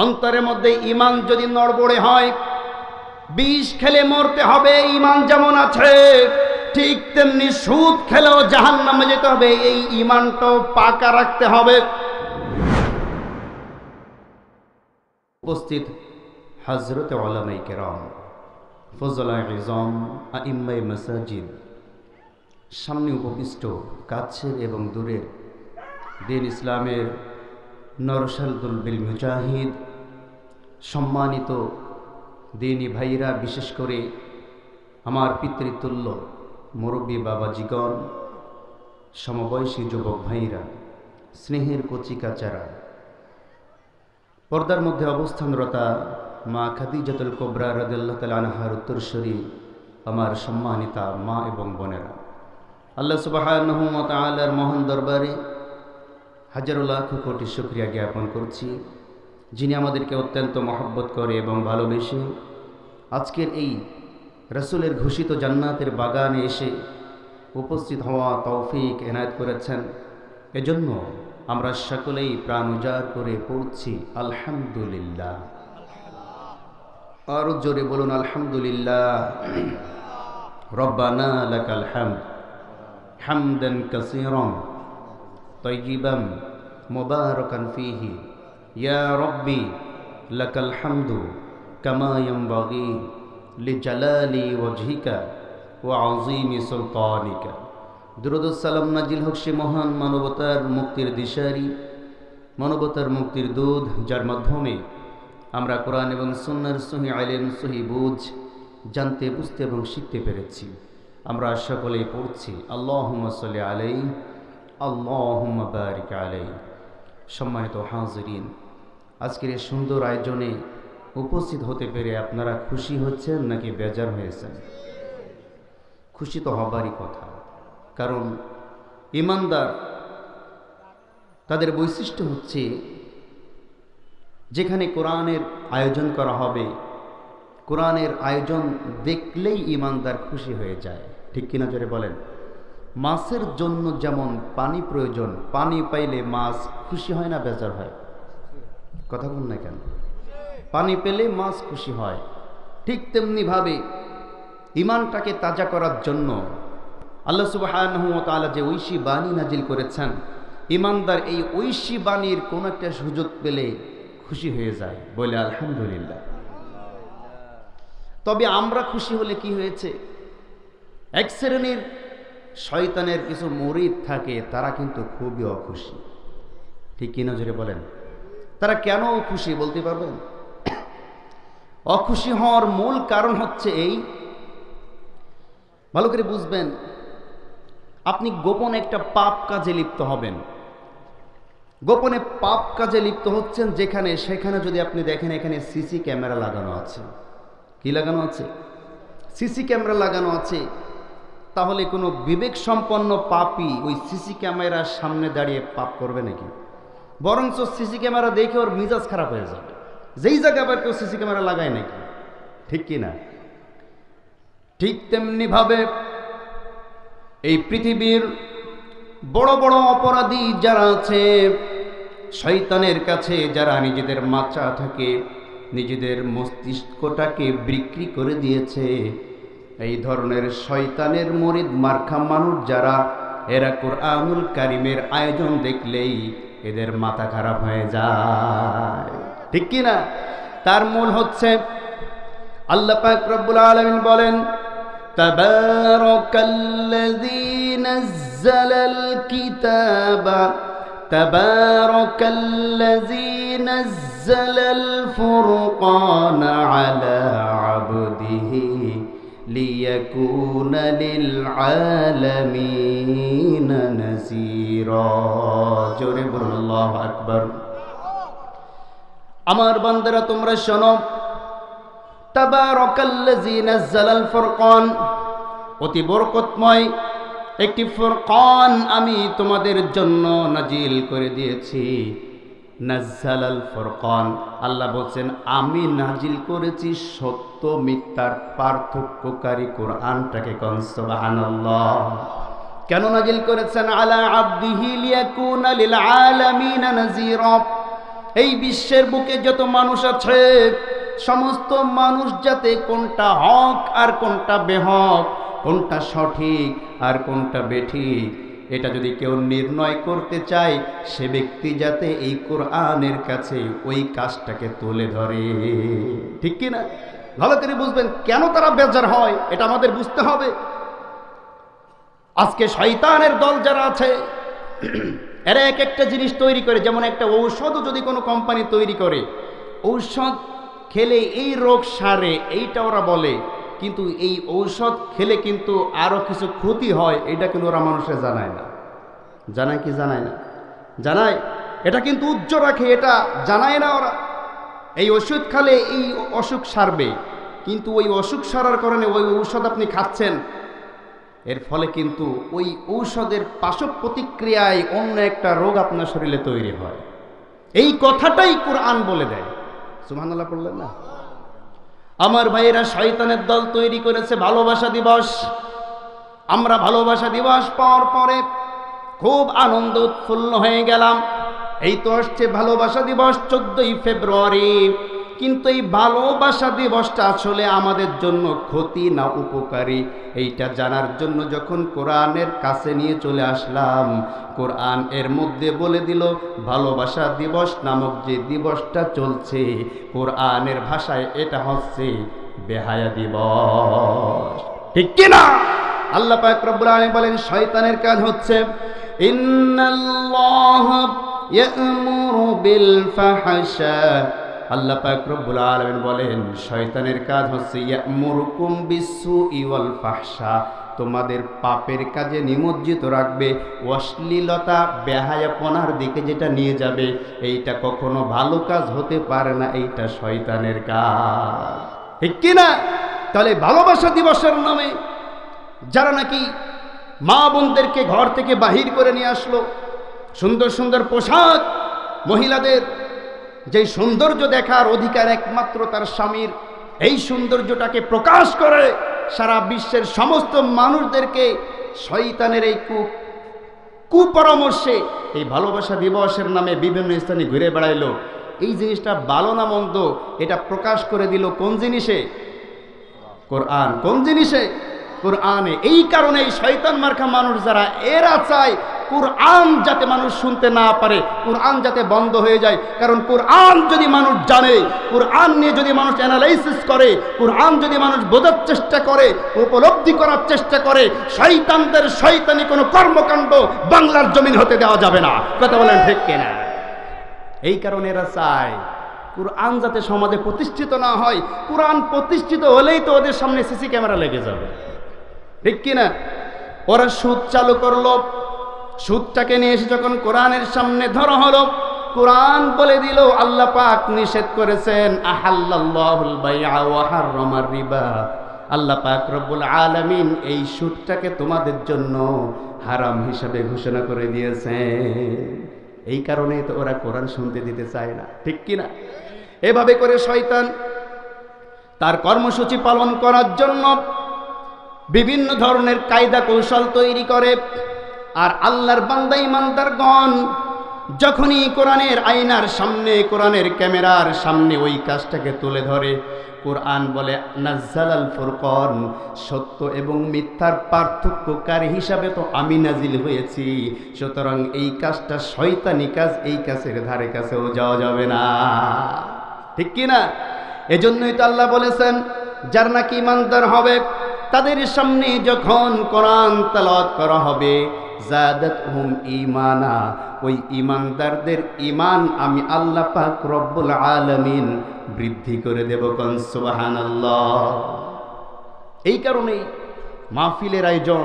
অন্তরের মধ্যে ঈমান যদি নড়বড়ে হয়, বিষ খেলে মরতে হবে, ঈমান যেমন আছে ঠিক তেমনি সুদ খেলেও জাহান্নামে যেতে হবে, এই ঈমানটাও পাকা রাখতে হবে। উপস্থিত হযরত উলামায়ে কেরাম, ফজলায়ে ইজম, আইম্মায়ে মাসাজিদ, সামনে উপবিষ্ট কাছের এবং দূরের দিন ইসলামের নরসালদুল বিল মুজাহিদ, সম্মানিত দিনী ভাইরা, বিশেষ করে আমার পিতৃতুল্য মুরব্বী বাবাজিগণ, সমবয়সী যুবক ভাইরা, স্নেহের কচিকাচারা, পর্দার মধ্যে অবস্থানরতা মা খাদিজাতুল কুবরা রাদিয়াল্লাহু তাআলা আনহার উত্তরসূরি আমার সম্মানিতা মা এবং বোনেরা, আল্লাহ সুবহানাহু ওয়া তাআলার মহান দরবারে হাজারো লাখ কোটি শুকরিয়া জ্ঞাপন করছি, যিনি আমাদেরকে অত্যন্ত মহব্বত করে এবং ভালোবেসে আজকের এই রাসূলের ঘোষিত জান্নাতের বাগানে এসে উপস্থিত হওয়া তৌফিক এনায়েত করেছেন। এজন্য আমরা সকলেই প্রাণ উজাড় করে পড়ছি আলহামদুলিল্লাহ। আর জোরে বলুন আলহামদুলিল্লাহ। রব্বানা লাকাল হামদ হামদান কাসীরান তাইয়িবান মুবারাকান ফীহি ইয়া রব্বি লাকাল হামদু কামা ইয়ানবাগি লিজালালি ওয়াজহিকা ওয়া আযীমি সুলতানিকা। দুরূদ ও সালাম নাজিল হোক সে মহান মানবতার মুক্তির দিশারি, মানবতার মুক্তির দূত, যার মাধ্যমে আমরা কোরআন এবং সুন্নাহর সহি ইলম, সহি বুঝ জানতে, বুঝতে এবং শিখতে পেরেছি। আমরা সকলেই পড়ছি আল্লাহুম্মা সাল্লি আলাইহি আল্লাহুম্মা বারিক আলাইহি। সম্মানিত হাজিরিন, আজকের এই সুন্দর আয়োজনে উপস্থিত হতে পেরে আপনারা খুশি হচ্ছেন নাকি বেজার হয়েছেন? খুশি তো হবারই কথা, কারণ ঈমানদার তাদের বৈশিষ্ট্য হচ্ছে যেখানে কোরআনের আয়োজন করা হবে, কোরআনের আয়োজন দেখলেই ঈমানদার খুশি হয়ে যায়। ঠিক কিনা জোরে বলেন? মাছের জন্য যেমন পানি প্রয়োজন, পানি পাইলে মাছ খুশি হয় না বেজার হয়? কথা বল না কেন? পানি পেলে মাছ খুশি হয়। ঠিক তেমনিভাবে ঈমানটাকে তাজা করার জন্য আল্লাহ সুবহানাহু ওয়া তাআলা যে ঐশী বাণী নাজিল করেছেন, ঈমানদার এই ঐশী বাণীর কোন একটা সুযোগ পেলে খুশি হয়ে যায়, বলে আলহামদুলিল্লাহ। তবে আমরা খুশি হলে কি হয়েছে? এক শ্রেণীর শয়তানের কিছু মুরিদ থাকে, তারা কিন্তু খুবই অখুশি। ঠিক কি না জোরে বলেন? তারা কেন খুশি বলতে পারবেন? অখুশি হওয়ার মূল কারণ হচ্ছে এই, ভালো করে বুঝবেন, আপনি গোপন একটা পাপ কাজে লিপ্ত হবেন, গোপনে পাপ কাজে লিপ্ত হচ্ছেন যেখানে, সেখানে যদি আপনি দেখেন এখানে সিসি ক্যামেরা লাগানো আছে। কি লাগানো আছে? সিসি ক্যামেরা লাগানো আছে। তাহলে কোনো বিবেক সম্পন্ন পাপী ওই সিসি ক্যামেরার সামনে দাঁড়িয়ে পাপ করবে নাকি? বরঞ্চ সিসি ক্যামেরা দেখে ওর মিজাজ খারাপ হয়ে যাবে। যেই জায়গায় আবার কেউ সিসি ক্যামেরা লাগায় নাকি? ঠিক কি না? ঠিক তেমনি ভাবে এই পৃথিবীর বড় বড় অপরাধী যারা আছে, শয়তানের কাছে যারা নিজেদের মাথা থেকে নিজেদের মস্তিষ্কটাকে বিক্রি করে দিয়েছে, এই ধরনের শয়তানের মুরিদ মার্কা মানুষ যারা, এরা কুরআনুল কারীমের আয়োজন দেখলেই এদের মাথা খারাপ হয়ে যায়। ঠিক কি না? তার মূল হচ্ছে আল্লাহ পাক রব্বুল আলামিন বলেন, তাবারাকাল্লাযী নাযালাল কিতাবা তাবারাকাল্লাযী নাযালাল ফুরকানা আলা আবদিহি লিয়াকুনা লিল আলামিনা নাযীরা। জোরে বলুন আল্লাহু আকবার। আমার বান্দারা তোমরা শোনো, তাবারাকাল্লাযী নাযালাল ফুরকান, অতি বরকতময় একটি ফুরকান আমি তোমাদের জন্য নাজিল করে দিয়েছি। নাযালাল ফুরকান, আল্লাহ বলছেন আমি নাজিল করেছি সত্য মিথ্যার পার্থক্যকারী কোরআনটাকে। কোন সুবহানাল্লাহ। কেন নাজিল করেছেন? আলা আবদিহি লিয়াকুনা লিল আলামিনা নাযীরা, এই বিশ্বের বুকে যত মানুষ আছে সমস্ত মানুষ যাতে কোনটা হক আর কোনটা বেহক, কোনটা সঠিক আর কোনটা বেঠিক, এটা যদি কেউ নির্ণয় করতে চায়, সে ব্যক্তি যাতে এই কোরআনের কাছে ওই কাজটাকে তুলে ধরে। ঠিক কি না? ভালো করে বুঝবেন কেন তারা বেজার হয়, এটা আমাদের বুঝতে হবে। আজকে শয়তানের দল যারা আছে এরা এক একটা জিনিস তৈরি করে, যেমন একটা ঔষধও যদি কোনো কোম্পানি তৈরি করে, ঔষধ খেলে এই রোগ সারে এইটা ওরা বলে, কিন্তু এই ঔষধ খেলে কিন্তু আরো কিছু ক্ষতি হয়, এটা কিন্তু ওরা মানুষের জানায় না। জানায় কি জানায় না? জানায়। এটা কিন্তু উজ্জ্বল রাখে, এটা জানায় না ওরা। এই ওষুধ খেলে এই অসুখ সারবে, কিন্তু ওই অসুখ সারার কারণে ওই ঔষধ আপনি খাচ্ছেন, এর ফলে কিন্তু ওই ঔষধের পার্শ্ব প্রতিক্রিয়ায় অন্য একটা রোগ আপনার শরীরে তৈরি হয়। এই কথাটাই কোরআন বলে দেয়। সুবহানাল্লাহ পড়লেন না? আমার ভাইয়েরা, শয়তানের দল তৈরি করেছে ভালোবাসা দিবস। আমরা ভালোবাসা দিবস পাওয়ার পরে খুব আনন্দ উৎফুল্ল হয়ে গেলাম। এই তো আসছে ভালোবাসা দিবস 14ই ফেব্রুয়ারি, কিন্তু এই ভালোবাসা দিবসটা আসলে আমাদের জন্য ক্ষতি না উপকারী, এইটা জানার জন্য যখন কোরআনের কাছে নিয়ে চলে আসলাম, কোরআন এর মধ্যে বলে দিল ভালোবাসা দিবস নামক যে দিবসটা চলছে, কোরআনের ভাষায় এটা হচ্ছে বেহায়া দিবস। ঠিক কি না? আল্লাহ পাক রব্বুল আলামিন বলেন শয়তানের কাজ হচ্ছে ইন্নাল্লাহ ইয়া'মুরু বিল ফাহশা। আল্লাহ পাক রব্বুল আলামিন বলেন শয়তানের কাজ হচ্ছে ইয়া'মুরুকুম বিসসুই ওয়াল ফাহশা, তোমাদের পাপের কাজে নিমজ্জিত রাখবে, অশ্লীলতা বেহায়াপনার দিকে যেটা নিয়ে যাবে, এইটা কখনো ভালো কাজ হতে পারে না, এইটা শয়তানের কাজ। ঠিক কি না? তাহলে ভালোবাসা দিবসের নামে যারা নাকি মা বোনদেরকে ঘর থেকে বাহির করে নিয়ে আসলো, সুন্দর সুন্দর পোশাক, মহিলাদের যে সৌন্দর্য দেখার অধিকার একমাত্র তার স্বামীর, এই সৌন্দর্যটাকে প্রকাশ করে সারা বিশ্বের সমস্ত মানুষদেরকে শয়তানের এই কুপরামর্শে এই ভালোবাসা দিবসের নামে বিভিন্ন স্থানে ঘুরে বেড়াইলো। এই জিনিসটা ভালো না মন্দ এটা প্রকাশ করে দিল কোন জিনিসে? কোরআন। কোন জিনিসে? কোরআনে। এই কারণে এই শয়তান মার্কা মানুষ যারা, এরা চায় কোরআন যাতে মানুষ শুনতে না পারে, কোরআন যাতে বন্ধ হয়ে যায়। কারণ কোরআন যদি মানুষ জানে, কোরআন নিয়ে যদি মানুষ অ্যানালাইসিস করে, কোরআন যদি মানুষ বোঝার চেষ্টা করে, উপলব্ধি করার চেষ্টা করে, শয়তানদের শয়তানি কোনো কর্মকাণ্ড বাংলার জমিন হতে দেওয়া যাবে না। কথা বলেন ঠিক কিনা? এই কারণে এরা চায় কোরআন যাতে সমাজে প্রতিষ্ঠিত না হয়। কোরআন প্রতিষ্ঠিত হলেই তো ওদের সামনে সিসি ক্যামেরা লেগে যাবে। ঠিক কিনা? ওরা সুদ চালু করলো, সুদটাকে নিয়ে এসে যখন কোরআনের সামনে ধরা হলো, কোরআন বলে দিল আল্লাহ পাক নিষেধ করেছেন আহাল্লাল্লাহুল বাইআ ওয়া হাররামার রিবা। আল্লাহ পাক রব্বুল আলামিন এই সুদটাকে তোমাদের জন্য হারাম হিসাবে ঘোষণা করে দিয়েছেন। এই কারণে তো ওরা কোরআন শুনতে দিতে চায় না। ঠিক কিনা? এভাবে করে শয়তান তার কর্মসূচি পালন করার জন্য বিভিন্ন ধরনের কায়দা কৌশল তৈরি করে। আর আল্লাহর বান্দা ইমানদারগণ যখনই কোরআনের আয়নার সামনে, কোরআনের ক্যামেরার সামনে ওই কাজটাকে তুলে ধরে, কোরআন বলে নাজ্জালাল ফুরকান, সত্য এবং মিথ্যার পার্থক্যকারী হিসাবে তো আমি নাজিল হয়েছি, সুতরাং এই কাজটা শয়তানি কাজ, এই কাজের ধারে কাছেও যাওয়া যাবে না। ঠিক কিনা? এজন্যই তো আল্লাহ বলেছেন যারা নাকি ইমানদার হবে তাদের সামনে যখন কোরআন তেলাওয়াত করা হবে, জাদাতহুম ঈমানা, ওই ইমানদারদের ঈমান আমি আল্লাহ পাক রব্বুল আলামিন বৃদ্ধি করে দেব। কোন সুবহানাল্লাহ। এই কারণেই মাহফিলের আয়োজন,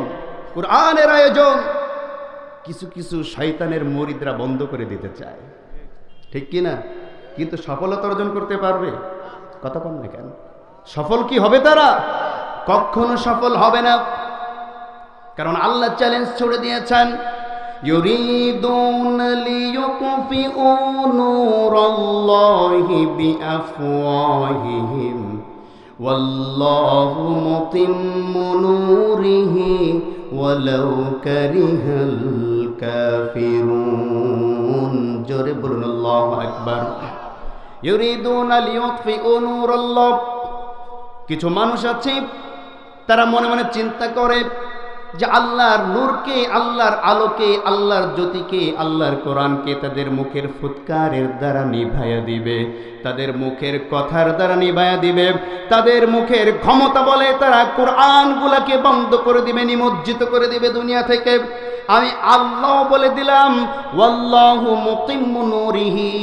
কোরআনের আয়োজন কিছু কিছু শয়তানের মুরিদরা বন্ধ করে দিতে চায়। ঠিক কি না? কিন্তু সফলতা অর্জন করতে পারবে? কথা কম না কেন? সফল কি হবে তারা? কখনো সফল হবে না। কারণ আল্লাহ চ্যালেঞ্জ ছড়ে দিয়েছেন ইউরিদুনা লিয়ুতফিউ নূরাল্লাহি বিআফওয়াহিহিম ওয়াল্লাহু মুতিম্মু নূরিহি ওয়ালাউ কারিহাল কাফিরুন। জোরে বলুন আল্লাহু আকবার। ইউরিদুনা লিইউতফিউ নূরাল্লাহ, কিছু মানুষ আছে তারা মনে মনে চিন্তা করে যে আল্লাহর নূরকে, আল্লাহর আলোকে, আল্লাহর জ্যোতিকে, আল্লাহর কোরআনকে তাদের মুখের ফুৎকারের দ্বারা নিভাইয়া দিবে, তাদের মুখের কথার দ্বারা নিভাইয়া দিবে, তাদের মুখের ক্ষমতা বলে তারা কোরআনগুলাকে বন্ধ করে দিবে, নিমজ্জিত করে দিবে দুনিয়া থেকে। আমি আল্লাহ বলে দিলাম ওয়াল্লাহু মুতিম্মু নূরিহি,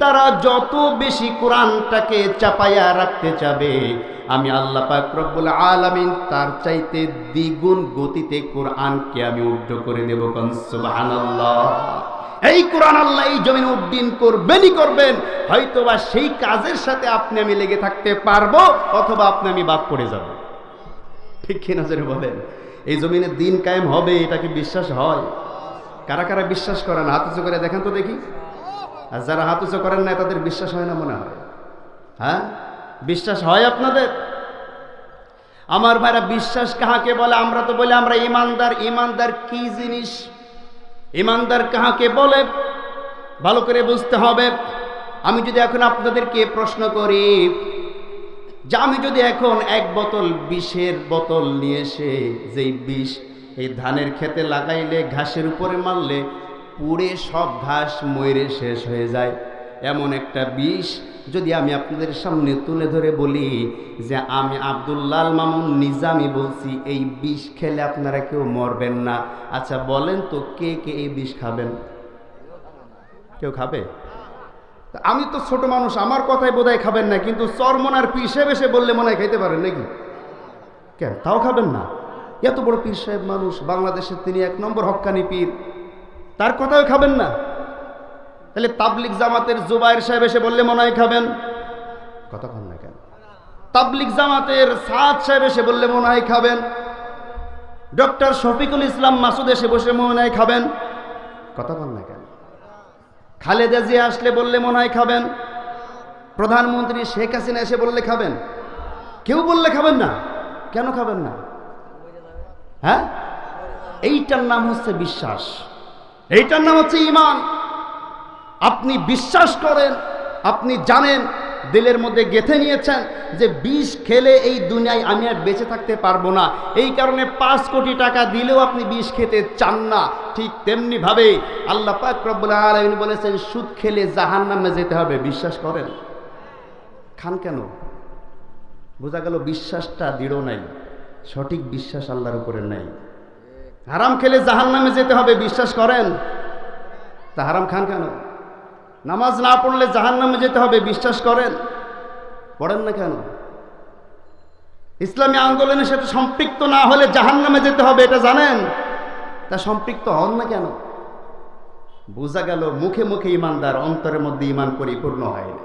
তারা যত বেশি কোরআনটাকে চাপাইয়া রাখতে চাবে আমি আল্লাহ পাক রব্বুল আলামিন তার চাইতে দ্বিগুণ গতিতে কোরআনকে আমি উড্ড করে দেব। কোন সুবহানাল্লাহ। এই কোরআন আল্লাহ এই জমিনে উড্ডীন করবেনই করবেন, হয়তোবা সেই কাজের সাথে আপনি আমি লেগে থাকতে পারবো, অথবা আপনি আমি বাদ পড়ে যাব। ঠিক কিনা জোরে বলেন? এই জমিনে দিন কায়েম হবে, এটা কি বিশ্বাস হয়? কারা কারা বিশ্বাস করেন হাত উঁচু করে দেখেন তো দেখি। আর যারা হাত উঁচু করেন না তাদের বিশ্বাস হয় না মনে হয়। হ্যাঁ, বিশ্বাস হয় আপনাদের? আমার ভাইরা, বিশ্বাস কাহাকে বলে? আমরা তো বলি আমরা ইমানদার। ইমানদার কি জিনিস? ইমানদার কাহাকে বলে ভালো করে বুঝতে হবে। আমি যদি এখন আপনাদেরকে প্রশ্ন করি যে আমি যদি এখন এক বোতল বিষের বোতল নিয়ে এসে, যেই বিষ এই ধানের খেতে লাগাইলে, ঘাসের উপরে মারলে পুড়ে সব ঘাস মরে শেষ হয়ে যায়, এমন একটা বিষ যদি আমি আপনাদের সামনে তুলে ধরে বলি যে আমি আব্দুল্লাহ মামুন নিজামী বলছি এই বিষ খেলে আপনারা কেউ মরবেন না, আচ্ছা বলেন তো কে কে এই বিষ খাবেন? কেউ খাবে? আমি তো ছোট মানুষ, আমার কথাই বোধহয় খাবেন না, কিন্তু চরমনার পীর সাহেব এসে বললে মনে হয় খাইতে পারেন নাকি? কেন তাও খাবেন না? এত বড় পীর সাহেব মানুষ, বাংলাদেশের তিনি 1 নম্বর হক্কানি পীর, তার কথাও খাবেন না? তাহলে তাবলিগ জামাতের জুবায়ের সাহেব এসে বললে মনে হয় খাবেন? কথা বল না কেন? তাবলিগ জামাতের সাদ সাহেব এসে বললে মনে হয় খাবেন? ডক্টর শফিকুল ইসলাম মাসুদ এসে বসে মনে হয় খাবেন? কথা বল না কেন? খালেদা জিয়া আসলে বললে মনে হয় খাবেন? প্রধানমন্ত্রী শেখ হাসিনা এসে বললে খাবেন? কেউ বললে খাবেন না? কেন খাবেন না? হ্যাঁ, এইটার নাম হচ্ছে বিশ্বাস, এইটার নাম হচ্ছে ঈমান। আপনি বিশ্বাস করেন, আপনি জানেন, দিলের মধ্যে গেঁথে নিয়েছেন যে বিষ খেলে এই দুনিয়ায় আমি আর বেঁচে থাকতে পারবো না, এই কারণে 5 কোটি টাকা দিলেও আপনি বিষ খেতে চান না। ঠিক তেমনি ভাবে আল্লাহ পাক রব্বুল আলামিন বলেছেন সুদ খেলে জাহান্নামে যেতে হবে। বিশ্বাস করেন? খান কেন? বোঝা গেল বিশ্বাসটা দৃঢ় নাই, সঠিক বিশ্বাস আল্লাহর উপরে নাই। হারাম খেলে জাহান্নামে যেতে হবে, বিশ্বাস করেন? তা হারাম খান কেন? নামাজ না পড়লে জাহান্নামে যেতে হবে, বিশ্বাস করেন? পড়েন না কেন? ইসলামী আন্দোলনের সাথে সম্পৃক্ত না হলে জাহান্নামে যেতে হবে, এটা জানেন? তা সম্পৃক্ত হন না কেন? বোঝা গেল মুখে মুখে ইমানদার, অন্তরের মধ্যে ইমান পরিপূর্ণ হয়নি।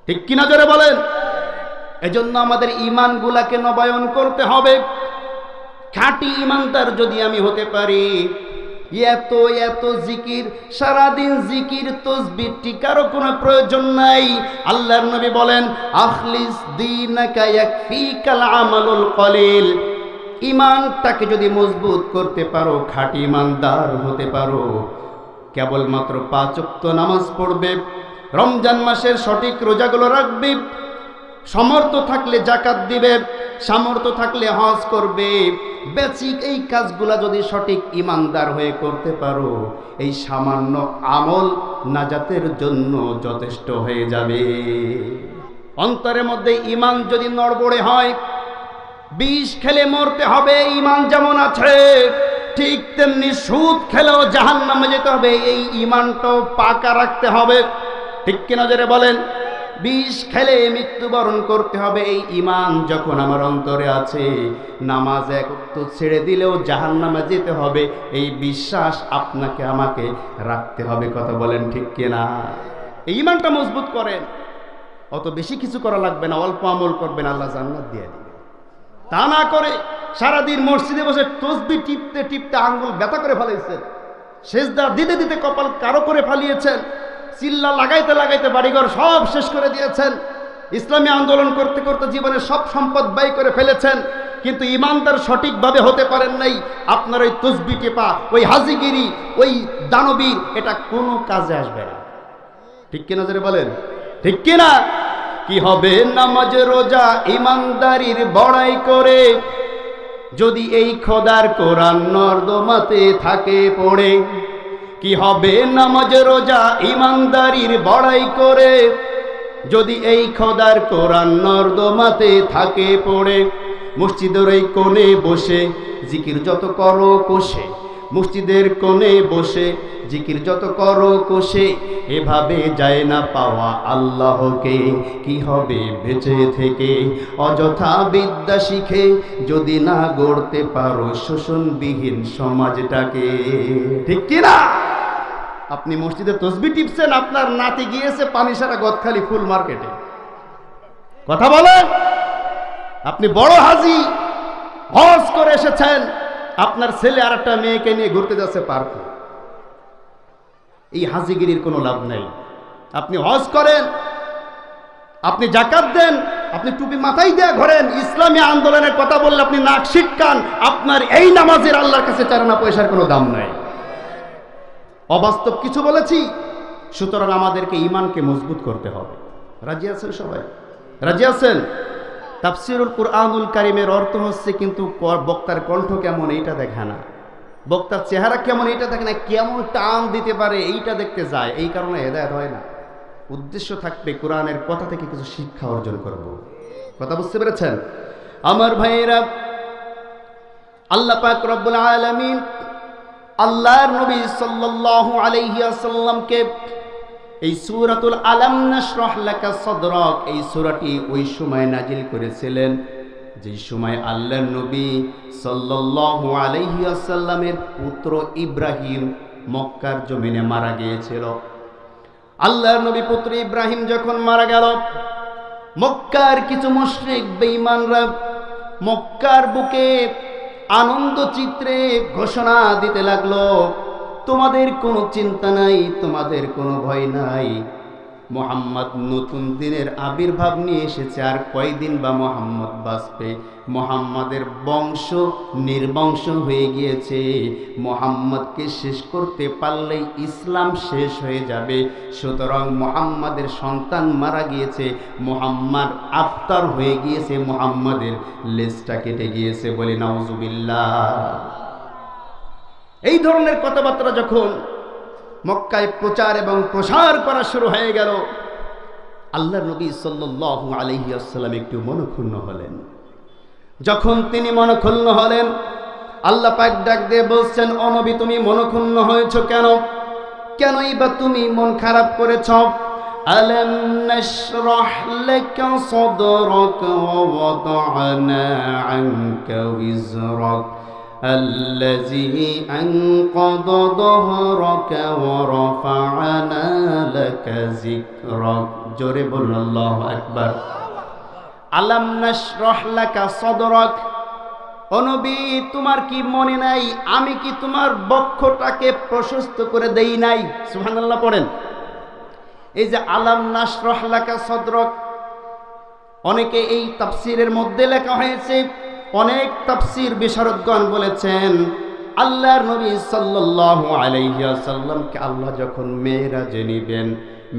ঠিক কিনা জোরে বলেন? এজন্য আমাদের ইমানগুলাকে নবায়ন করতে হবে। খাঁটি ইমানদার যদি আমি হতে পারি, এত এত জিকির, সারাদিন জিকির তসবিহ টিকারও কোনো প্রয়োজন নাই। আল্লাহর নবী বলেন আখলিস দীনাকা ইয়াকফিকাল আমালুল কলিল। ইমানটাকে যদি মজবুত করতে পারো, খাঁটি ইমানদার হতে পারো, কেবলমাত্র 5 ওয়াক্ত নামাজ পড়বে, রমজান মাসের সঠিক রোজাগুলো রাখবে, সামর্থ্য থাকলে জাকাত দিবে, সামর্থ্য থাকলে হজ করবে, বেসিক এই কাজগুলা যদি সঠিক ইমানদার হয়ে করতে পারো, এই সামান্য আমল নাজাতের জন্য যথেষ্ট হয়ে যাবে। অন্তরের মধ্যে ইমান যদি নড়বড়ে হয়, বিষ খেলে মরতে হবে, ইমান যেমন আছে ঠিক তেমনি সুদ খেলেও জাহান্নামে যেতে হবে, এই ইমানটাও পাকা রাখতে হবে। ঠিক কিনা জোরে বলেন? বিষ খেলে মৃত্যুবরণ করতে হবে, এই ইমান যখন আমার অন্তরে আছে, নামাজ 1 ওয়াক্ত ছেড়ে দিলেও জাহান্নামে যেতে হবে, এই বিশ্বাস আপনাকে আমাকে রাখতে হবে। কথা বলেন ঠিক কিনা? এই ইমানটা মজবুত করেন, অত বেশি কিছু করা লাগবে না, অল্প আমল করবেন, আল্লাহ জান্নাত দিয়ে দিবে। তা না করে সারাদিন মসজিদে বসে তসবিহ টিপতে টিপতে আঙ্গুল ব্যথা করে ফেলেছেন, সেজদা দিতে দিতে কপাল কারো করে ফেলিয়েছেন, চিল্লা লাগাইতে লাগাইতে বাড়িঘর সব শেষ করে দিয়েছেন, ইসলামী আন্দোলন করতে করতে জীবনের সব সম্পদ ব্যয় করে ফেলেছেন, কিন্তু ইমানদার সঠিকভাবে হতে পারেন নাই, আপনার ওই তসবি টেপা, ওই হাজিগিরি, ওই দানবীর, এটা কোনো কাজে আসবে না। ঠিক কিনা জোরে বলেন, ঠিক কিনা? কি হবে নামাজ রোজা ইমানদারির বড়াই করে, যদি এই খোদার কোরআন নর্দমাতে থাকে পড়ে? কি হবে নামাজ রোজা ইমানদারির বড়াই করে, যদি এই খোদার কোরআন নর্দমাতে থাকে পড়ে? মসজিদের এই কোণে বসে জিকির যত করো কোষে, মসজিদের কোণে বসে জিকির যত করো কোষে, এভাবে যায় না পাওয়া আল্লাহকে। কি হবে বেঁচে থেকে অযথা বিদ্যা শিখে, যদি না গড়তে পারো শোষণবিহীন সমাজটাকে? ঠিক কিনা? আপনি মসজিদে তসবি টিপছেন, আপনার নাতি গিয়েছে পানিসারা গদখালি ফুল মার্কেটে। কথা বলেন। আপনি বড় হাজি, হজ করে এসেছেন, আপনার ছেলে আর একটা মেয়েকে নিয়ে ঘুরতে যাচ্ছে পার্কে। এই হাজিগিরির কোনো লাভ নাই। আপনি হজ করেন, আপনি যাকাত দেন, আপনি টুপি মাথায় দিয়ে ঘোরেন, ইসলামী আন্দোলনের কথা বললে আপনি নাক শিটকান, আপনার এই নামাজের আল্লাহর কাছে চারানা পয়সার কোনো দাম নাই। অবাস্তব কিছু বলেছি? সুতরাং আমাদেরকে ঈমানকে মজবুত করতে হবে। রাজি আছেন সবাই? রাজি আছেন? তাফসিরুল কুরআনুল কারীমের অর্থ হচ্ছে কিন্তু বক্তার কণ্ঠ কেমন এইটা দেখে না, বক্তার চেহারা কেমন এইটা দেখে না, কেমন টান দিতে পারে এইটা দেখতে যায়। এই কারণে হেদায়েত হয় না। উদ্দেশ্য থাকবে কোরআনের কথা থেকে কিছু শিক্ষা অর্জন করব। কথা বুঝতে পেরেছেন আমার ভাইয়েরা? আল্লাহ পাক রব্বুল আলামিন আল্লাহর নবী সাল্লাল্লাহু আলাইহি ওয়াসাল্লামকে এই সূরাতুল আলাম নাশরাহ লাকা সাদরাক, এই সূরাটি ওই সময় নাজিল করেছিলেন যে সময় আল্লাহর নবী সাল্লাল্লাহু আলাইহি ওয়াসাল্লামের পুত্র ইব্রাহিম মক্কার জমিনে মারা গিয়েছিল। আল্লাহর নবী পুত্র ইব্রাহিম যখন মারা গেল, মক্কার কিছু মুশরিক বেঈমানরা মক্কার বুকে আনন্দ চিত্রে ঘোষণা দিতে লাগলো, তোমাদের কোনো চিন্তা নাই, তোমাদের কোনো ভয় নাই, মুহাম্মদ নতুন দিনের আবির্ভাব নিয়ে এসেছে, আর কয়দিন বা মুহাম্মদ বাঁচবে, মুহাম্মাদের বংশ নির্বংশ হয়ে গিয়েছে, মুহাম্মদকে শেষ করতে পারলেই ইসলাম শেষ হয়ে যাবে, সুতরাং মুহাম্মাদের সন্তান মারা গিয়েছে, মুহাম্মদ আফতার হয়ে গিয়েছে, মুহাম্মাদের লেজটা কেটে গিয়েছে, বলি নাউজুবিল্লাহ। এই ধরনের কথাবার্তা যখন মক্কায় প্রচার এবং প্রসার করা শুরু হয়ে গেল, আল্লাহর নবী সাল্লাল্লাহু আলাইহি ওয়াসাল্লাম একটু মনক্ষুণ্ণ হলেন। যখন তিনি মনক্ষুণ্ণ হলেন, আল্লাহ পাক ডাক দিয়ে বলছেন, ও নবী তুমি মনক্ষুণ্ণ হয়েছো কেন? কেনই বা তুমি মন খারাপ করেছো? আলাম নাশরাহ লাকা সাদরাক ওয়া ওয়াদা'না আনকা ওয়িজরাক الذي أنقض ظهرك ورفعنا لك ذكرك। জোরে বলুন আল্লাহু আকবার। আলাম নাশরাহ লাকা সাদরাক, ও নবী তোমার কি মনে নাই আমি কি তোমার বক্ষটাকে প্রশস্ত করে দেই নাই? সুবহানাল্লাহ পড়েন। এই যে আলাম নাশরাহ লাকা সাদরাক, অনেকে এই তাফসীরের মধ্যে লেখা হয়েছে, অনেক তাফসীর বিশারদগণ বলেছেন আল্লাহর নবী সাল্লাল্লাহু আলাইহি ওয়াসাল্লামকে আল্লাহ যখন মেরাজে নিবেন,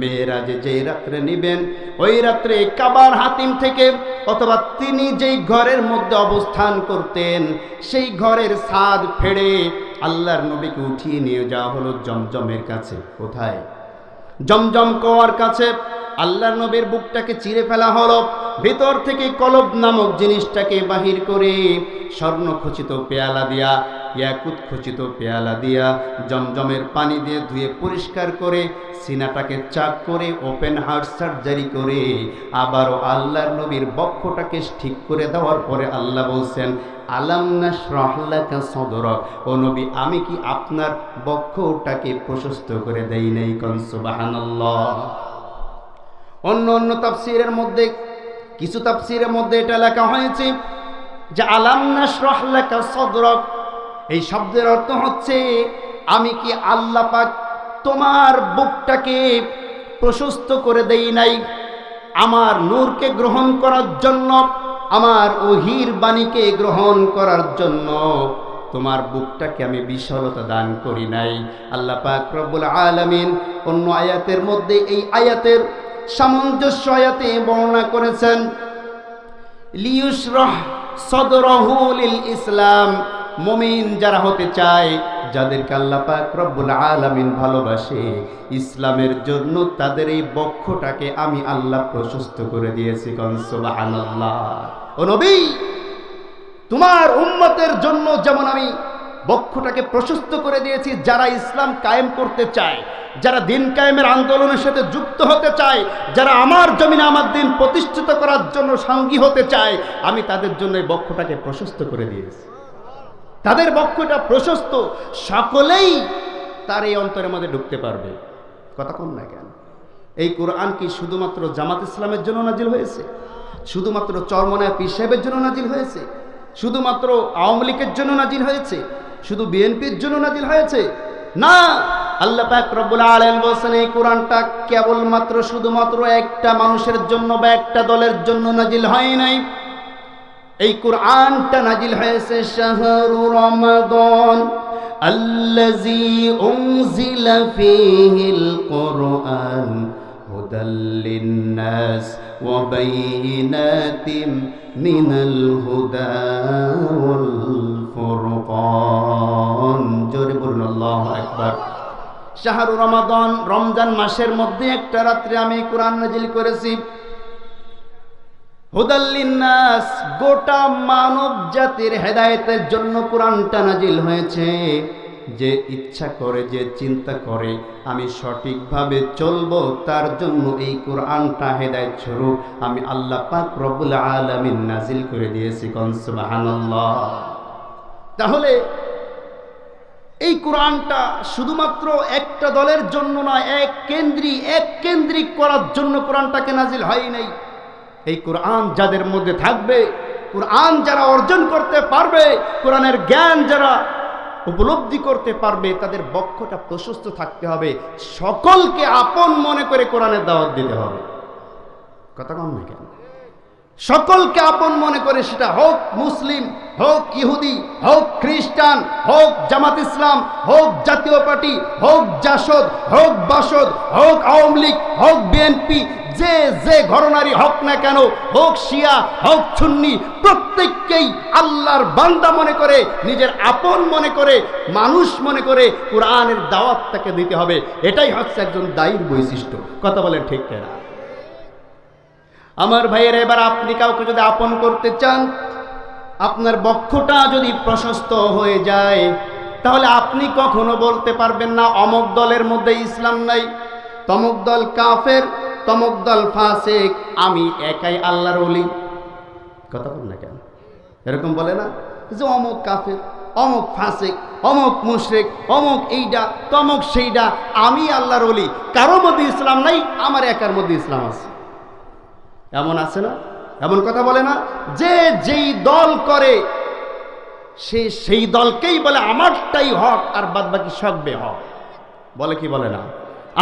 মেরাজে যেই রাত্রে নিবেন, ওই রাত্রে কাবার হাতিম থেকে অথবা তিনি যেই ঘরের মধ্যে অবস্থান করতেন সেই ঘরের ছাদ ফেড়ে আল্লাহর নবীকে উঠিয়ে নিয়ে যাওয়া হলো জমজমের কাছে। কোথায়? জমজম কুয়ার কাছে। আল্লাহর নবীর বুকটাকে চিরে ফেলা হলো, ভিতর থেকে কলব নামক জিনিসটাকে বাহির করে স্বর্ণ খচিত পেয়ালা দিয়া, ইয়াকুত খচিত পেয়ালা দিয়া জমজমের পানি দিয়ে ধুয়ে পরিষ্কার করে সিনাটাকে চাক করে ওপেন হার্ট সার্জারি করে আবারও আল্লাহর নবীর বক্ষটাকে ঠিক করে দেওয়ার পরে আল্লাহ বলছেন, আলাম নাশরাহ লাকা সাদরাক, ও নবী আমি কি আপনার বক্ষটাকে প্রশস্ত করে দেই নাই? কোন সুবহানাল্লাহ। অন্য অন্য তাফসীরের মধ্যে, কিছু তাফসীরের মধ্যে এটা লেখা হয়েছে যে আলাম নাশরাহ লাকা সাদরাক, এই শব্দের অর্থ হচ্ছে আমি কি আল্লাহ পাক তোমার বুকটাকে প্রশস্ত করে দেই নাই? আমার নূরকে গ্রহণ করার জন্য আমার ওহির বাণীকে গ্রহণ করার জন্য তোমার বুকটাকে আমি বিশালতা দান করি নাই। আল্লাহ পাক রব্বুল আলামিন অন্য আয়াতের মধ্যে এই আয়াতের সামঞ্জস্য আয়াতে বর্ণনা করেছেন, লিয়ুশরাহ সদরহু লিল ইসলাম। মুমিন যারা হতে চায়, যাদেরকে আল্লাহ পাক রব্বুল আলামিন ভালোবাসে, ইসলামের জন্য তাদের এই বক্ষটাকে আমি আল্লাহ প্রশস্ত করে দিয়েছি। সুবহানাল্লাহ। ও নবী, তোমার উম্মতের জন্য যেমন আমি বক্ষটাকে প্রশস্ত করে দিয়েছি, যারা ইসলাম কায়েম করতে চায়, যারা দিন কায়েমের আন্দোলনের সাথে যুক্ত হতে চায়, যারা আমার জমিনে আমার দিন প্রতিষ্ঠিত করার জন্য সঙ্গী হতে চায়, আমি তাদের জন্য এই বক্ষটাকে প্রশস্ত করে দিয়েছি। তাদের বক্ষটা প্রশস্ত, সকলেই তার এই অন্তরের মধ্যে ঢুকতে পারবে। কথা কোন না কেন? এই কোরআন কি শুধুমাত্র জামাত ইসলামের জন্য নাজিল হয়েছে? শুধুমাত্র চরমনায় পীর সাহেবের জন্য নাজিল হয়েছে? শুধুমাত্র আওয়ামী লীগের জন্য নাজিল হয়েছে? শুধু বিএনপির জন্য নাজিল হয়েছে? না, আল্লাহ পাক রব্বুল আলামিন বলেছেন এই কোরআনটা কেবলমাত্র শুধুমাত্র একটা মানুষের জন্য বা একটা দলের জন্য নাজিল হয় নাই। এই কোরআনটা নাজিল হয়েছে শাহরু রমাদান আল্লাযী উনজিলা ফীহিল কুরআন হুদাল লিন-নাস ওয়া বাইয়িনাতিম মিনাল হুদা ওয়াল ফুরকান। জোরে বলুন আল্লাহু আকবার। শাহরু রমাদান, রমজান মাসের মধ্যে একটা রাত্রে আমি কোরআন নাজিল করেছি। হুদাল লিন-নাস, গোটা মানব জাতির হেদায়েতের জন্য কোরআনটা নাজিল হয়েছে। যে ইচ্ছা করে, যে চিন্তা করে আমি সঠিকভাবে চলবো, তার জন্য এই কোরআনটা হেদায়েত স্বরূপ আমি আল্লাহ পাক রব্বুল আলামিন নাজিল করে দিয়েছি। সুবহানাল্লাহ। তাহলে এই কোরআনটা শুধুমাত্র একটা দলের জন্য না, এক কেন্দ্রিক করার জন্য কোরআনটাকে নাজিল হয় নাই। এই কোরআন যাদের মধ্যে থাকবে, কোরআন যারা অর্জন করতে পারবে, কোরআনের জ্ঞান যারা উপলব্ধি করতে পারবে, তাদের বক্ষটা প্রশস্ত থাকতে হবে। সকলকে আপন মনে করে কোরআনের দাওয়াত দিতে হবে। কথা কম না কেন? সকলকে আপন মনে করে, সেটা হোক মুসলিম, হোক ইহুদি, হোক খ্রিস্টান, হোক জামাত ইসলাম, হোক জাতীয় পার্টি, হোক জাসদ, হোক বাসদ, হোক আওয়ামী লীগ, হোক বিএনপি, যে যে ঘরনারী হোক না কেন, হোক শিয়া, হোক সুন্নি, প্রত্যেককেই আল্লাহর বান্দা মনে করে, নিজের আপন মনে করে, মানুষ মনে করে কোরআনের দাওয়াত তাকে দিতে হবে। এটাই হচ্ছে একজন দায়ীর বৈশিষ্ট্য। কথা বলেন ঠিক কিনা? আমার ভাইয়ের, এবার আপনি কাউকে যদি আপন করতে চান, আপনার বক্ষটা যদি প্রশস্ত হয়ে যায়, তাহলে আপনি কখনো বলতে পারবেন না অমুক দলের মধ্যে ইসলাম নাই, তমুক দল কাফের, তমুক দল ফাসিক, আমি একাই আল্লাহর ওলি। কথা বল না কেন? এরকম বলে না যে অমুক কাফের, অমুক ফাসিক, অমুক মুশরিক, অমুক এইটা, তমুক সেইটা, আমি আল্লাহর ওলি। কারোর মধ্যে ইসলাম নাই, আমার একার মধ্যে ইসলাম আছে। এমন আছে না? এমন কথা বলে না? যে যেই দল করে সে সেই দলকেই বলে আমারটাই হক আর বাদ বাকি সব বেহক। বলে কি বলে না?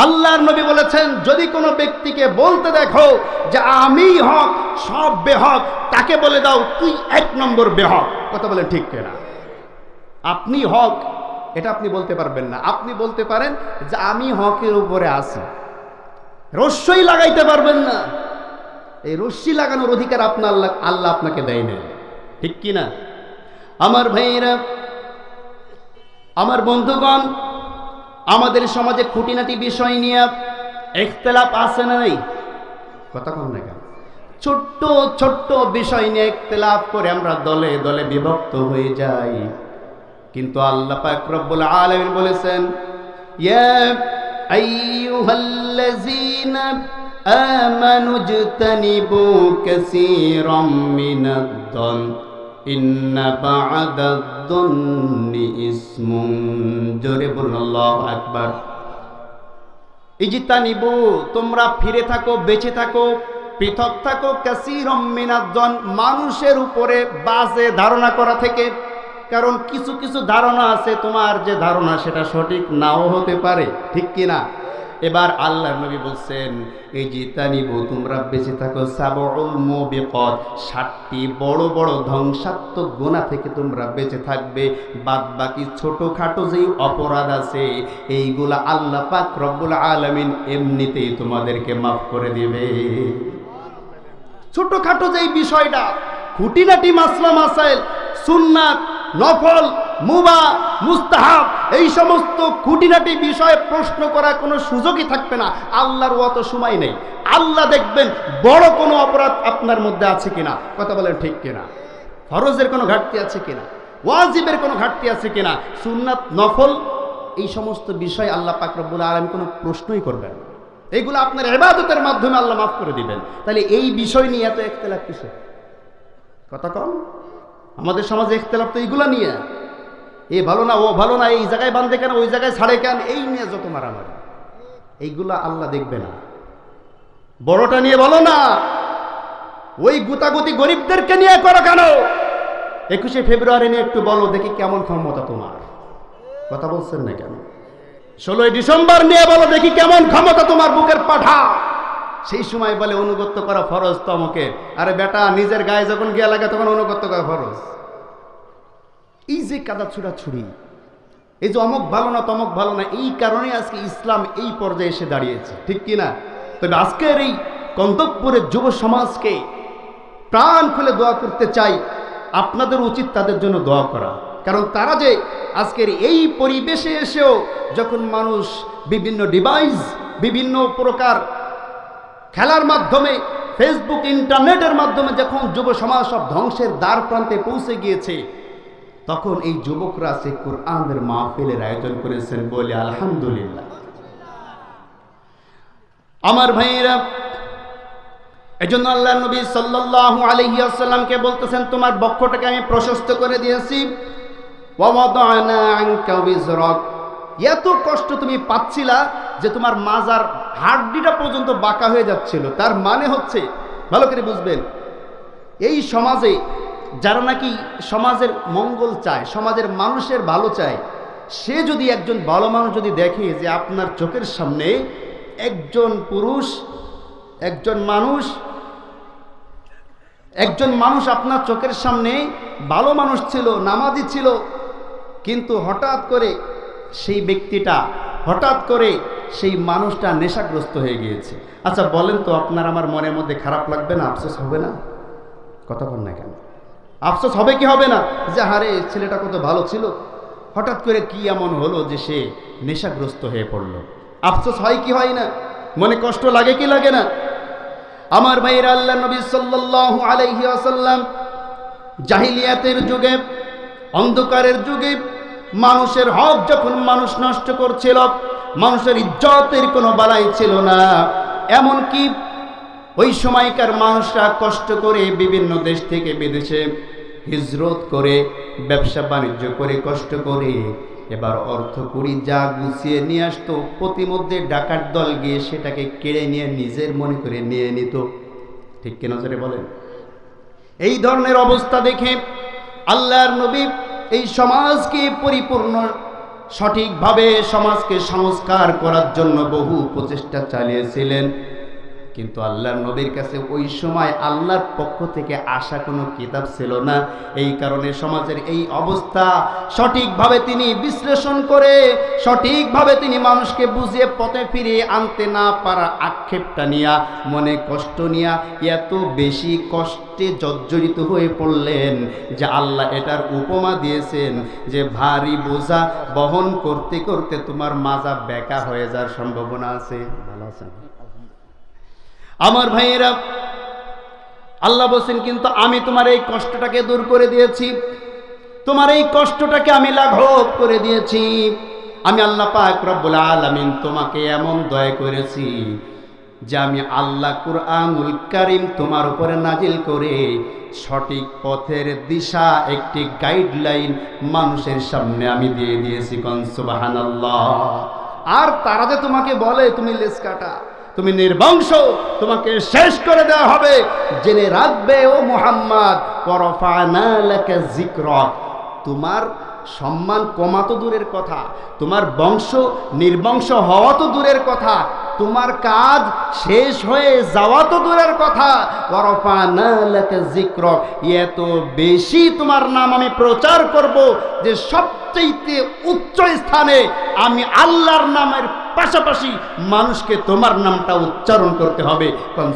আল্লাহর নবী বলেছেন, যদি কোনো ব্যক্তিকে বলতে দেখো যে আমি হক সব বেহক, তাকে বলে দাও তুই 1 নম্বর বেহক। কথা বলেন ঠিক কিনা? আপনি হক এটা আপনি বলতে পারবেন না। আপনি বলতে পারেন যে আমি হকের উপরে আছি, রস্যই লাগাইতে পারবেন না। এই রশ্মি লাগানোর অধিকার আল্লাহ আপনাকে দেয় না। ঠিক কি না? আমার ভাইয়েরা, আমার বন্ধুগণ, আমাদের সমাজে খুঁটিনাটি বিষয় নিয়ে ইখতিলাফ আছে না নাই? কথা কম না কেন? ছোট্ট ছোট্ট বিষয় নিয়ে ইখতিলাফ করে আমরা দলে দলে বিভক্ত হয়ে যাই। কিন্তু আল্লাহ পাক রব্বুল আলামিন বলেছেন, ইয়া আইয়ুহাল্লাযীনা আমানু ইজতানিবু কাসীরাম মিনাদ-দন ইন্না বা'দাদ-দন্নি ইসমুন। জোরে বলুন আল্লাহু আকবার। ইজতানিবু, তোমরা ফিরে থাকো, বেঁচে থাকো, পৃথক থাকো, কাসীরাম মিনাদ-দন, মানুষের উপরে বাজে ধারণা করা থেকে। কারণ কিছু কিছু ধারণা আছে, তোমার যে ধারণা সেটা সঠিক নাও হতে পারে। ঠিক কিনা? এবার আল্লাহর নবী বলছেন, এই যে তানিবু, তোমরা বেঁচে থাকো সাবউল মুবিকাত, 7টি বড় বড় ধ্বংসাত্মক গুনাহ থেকে তোমরা বেঁচে থাকবে। বাদ বাকি ছোটখাটো যেই অপরাধ আছে এইগুলা আল্লাহ পাক রব্বুল আলামিন এমনিতেই তোমাদেরকে মাফ করে দিবে। ছোটখাটো যেই বিষয়টা, খুঁটিনাটি মাসলা মাসাইল, সুন্নাত, নফল, মুবাহ, মুস্তাহাব, এই সমস্ত খুঁটিনাটি বিষয়ে প্রশ্ন করার কোনো সুযোগই থাকবে না। আল্লাহর অত সময় নেই। আল্লাহ দেখবেন বড় কোনো অপরাধ আপনার মধ্যে আছে কিনা, কথা বলেন ঠিক কিনা, ফরজের কোনো ঘাটতি আছে কিনা, ওয়াজিবের কোনো ঘাটতি আছে কিনা, সুন্নাত, নফল, এই সমস্ত বিষয় আল্লাহ পাক রব্বুল আলামিন কোনো প্রশ্নই করবেন না। এইগুলো আপনার ইবাদতের মাধ্যমে আল্লাহ মাফ করে দিবেন। তাহলে এই বিষয় নিয়ে এত ইখতিলাফ কিসে? কথা কম। আমাদের সমাজে ইখতিলাফ তো এইগুলা নিয়ে, এ ভালো না, ও ভালো না, এই জায়গায় বাঁধে কেন, ওই জায়গায় ছাড়ে কেন, এই নিয়ে যত মারামারি, এইগুলা আল্লাহ দেখবে না। বড়টা নিয়ে বলো না, ওই গুতাগুতি গরিবদেরকে নিয়ে করো কেন? 21শে ফেব্রুয়ারি নিয়ে একটু বলো দেখি কেমন ক্ষমতা তোমার, কথা বলছেন না কেন? 16ই ডিসেম্বর নিয়ে বলো দেখি কেমন ক্ষমতা তোমার, বুকের পাঠা। সেই সময় বলে অনুগত্য করা ফরজ তমকে। আরে বেটা, নিজের গায়ে যখন গিয়া লাগে তখন অনুগত্য করা ফরজ। এই যে কাদা ছুড়াছুড়ি, এই যে অমুক ভালো না তমক ভালো না, এই কারণে আজকে ইসলাম এই পর্যায়ে এসে দাঁড়িয়েছে, ঠিক কিনা? তবে আজকের এই কন্দকপুরের যুব সমাজকে প্রাণ খুলে দোয়া করতে চাই। আপনাদের উচিত তাদের জন্য দোয়া করা, কারণ তারা যে আজকের এই পরিবেশে এসেও যখন মানুষ বিভিন্ন ডিভাইস, বিভিন্ন প্রকার খেলার মাধ্যমে, ফেসবুক, ইন্টারনেটের মাধ্যমে যখন যুব সমাজ সব ধ্বংসের দ্বার প্রান্তে পৌঁছে গিয়েছে, তখন এই যুবকরা সে কোরআনের মাহফিলের আয়োজন করেছেন, বলে আলহামদুলিল্লাহ। আমার ভাইয়েরা, এজন্য আল্লাহর নবী সাল্লাল্লাহু আলাইহি ওয়াসাল্লামকে বলতেছেন, তোমার বক্ষটাকে আমি প্রশস্ত করে দিয়েছি। ওয়া ওয়াদানা আনকা বিজরাক, এত কষ্ট তুমি পাচ্ছিলা যে তোমার মাজার হাড়িটা পর্যন্ত বাঁকা হয়ে যাচ্ছিল। তার মানে হচ্ছে, ভালো করে বুঝবেন, এই সমাজে যারা নাকি সমাজের মঙ্গল চায়, সমাজের মানুষের ভালো চায়, সে যদি একজন ভালো মানুষ যদি দেখে যে আপনার চোখের সামনে একজন পুরুষ, একজন মানুষ আপনার চোখের সামনে ভালো মানুষ ছিল, নামাজি ছিল, কিন্তু হঠাৎ করে সেই মানুষটা নেশাগ্রস্ত হয়ে গিয়েছে। আচ্ছা বলেন তো, আপনার আমার মনের মধ্যে খারাপ লাগবে না? আফসোস হবে না? কথা বল না কেন? আফসোস হবে কি হবে না? যে হারে ছেলেটা কত ভালো ছিল, হঠাৎ করে কি এমন হলো যে সে নেশাগ্রস্ত হয়ে পড়ল। আফসোস হয় কি হয় না? মনে কষ্ট লাগে কি লাগে না? আমার ভাইয়েরা, আল্লাহ নবী সাল্লাল্লাহু আলাইহি ওয়াসাল্লাম জাহিলিয়াতের যুগে, অন্ধকারের যুগে, মানুষের হক যখন মানুষ নষ্ট করছিল, মানুষের ইজ্জতের কোনো বালাই ছিল না। এমনকি ওই সময়কার মানুষরা কষ্ট করে বিভিন্ন দেশ থেকে বিদেশে হিজরত করে, ব্যবসা বাণিজ্য করে, কষ্ট করে এবার অর্থ কুড়ি যা গুছিয়ে নিয়ে আসতো, প্রতিমধ্যে ডাকাত দল গিয়ে সেটাকে কেড়ে নিয়ে নিজের মনে করে নিয়ে নিত, ঠিক কিনা জোরে বলেন? এই ধরনের অবস্থা দেখে আল্লাহর নবী এই সমাজকে পরিপূর্ণ সঠিকভাবে সমাজকে সংস্কার করার জন্য বহু প্রচেষ্টা চালিয়েছিলেন। কিন্তু আল্লাহর নবীর কাছে ওই সময় আল্লাহর পক্ষ থেকে আসা কোনো কিতাব ছিল না। এই কারণে সমাজের এই অবস্থা সঠিকভাবে তিনি বিশ্লেষণ করে, সঠিকভাবে তিনি মানুষকে বুঝিয়ে পথে ফিরিয়ে আনতে না পারা আক্ষেপটা নিয়া, মনে কষ্ট নিয়া এত বেশি কষ্টে জর্জরিত হয়ে পড়লেন যে আল্লাহ এটার উপমা দিয়েছেন যে ভারী বোঝা বহন করতে করতে তোমার মাজা বেঁকা হয়ে যাওয়ার সম্ভাবনা আছে। ভালো আছেন আমার ভাইয়েরা? আল্লাহ বলছেন, কিন্তু আমি তোমার এই কষ্টটাকে দূর করে দিয়েছি, তোমার এই কষ্টটাকে আমি লাঘব করে দিয়েছি। আমি আল্লাহ পাক রব্বুল আলামিন তোমাকে এমন দয়া করেছি যে আমি আল্লাহ কুরআনুল কারীম তোমার উপরে নাজিল করে সঠিক পথের দিশা, একটি গাইডলাইন মানুষের সামনে আমি দিয়ে দিয়েছি। কোন সুবহানাল্লাহ। আর তারা যে তোমাকে বলে তুমি লেজ কাটা, তুমি নির্বংশ, তোমাকে শেষ করে দেওয়া হবে, জেনে রাখবে ও মুহাম্মদ, ওয়ারাফা'না লাকা যিকরাক, তোমার সম্মান কমা তো দূরের কথা, তোমার বংশ নির্বংশ হওয়া তো দূরের কথা, তোমার কাজ শেষ হয়ে যাওয়া তো দূরের কথা, ওয়ারাফা'না লাকা যিকরাক, এত বেশি তোমার নাম আমি প্রচার করব যে সবচেয়ে উচ্চ স্থানে আমি আল্লাহর নামের পাশাপাশি মানুষকে তোমার নামটা উচ্চারণ করতে হবে।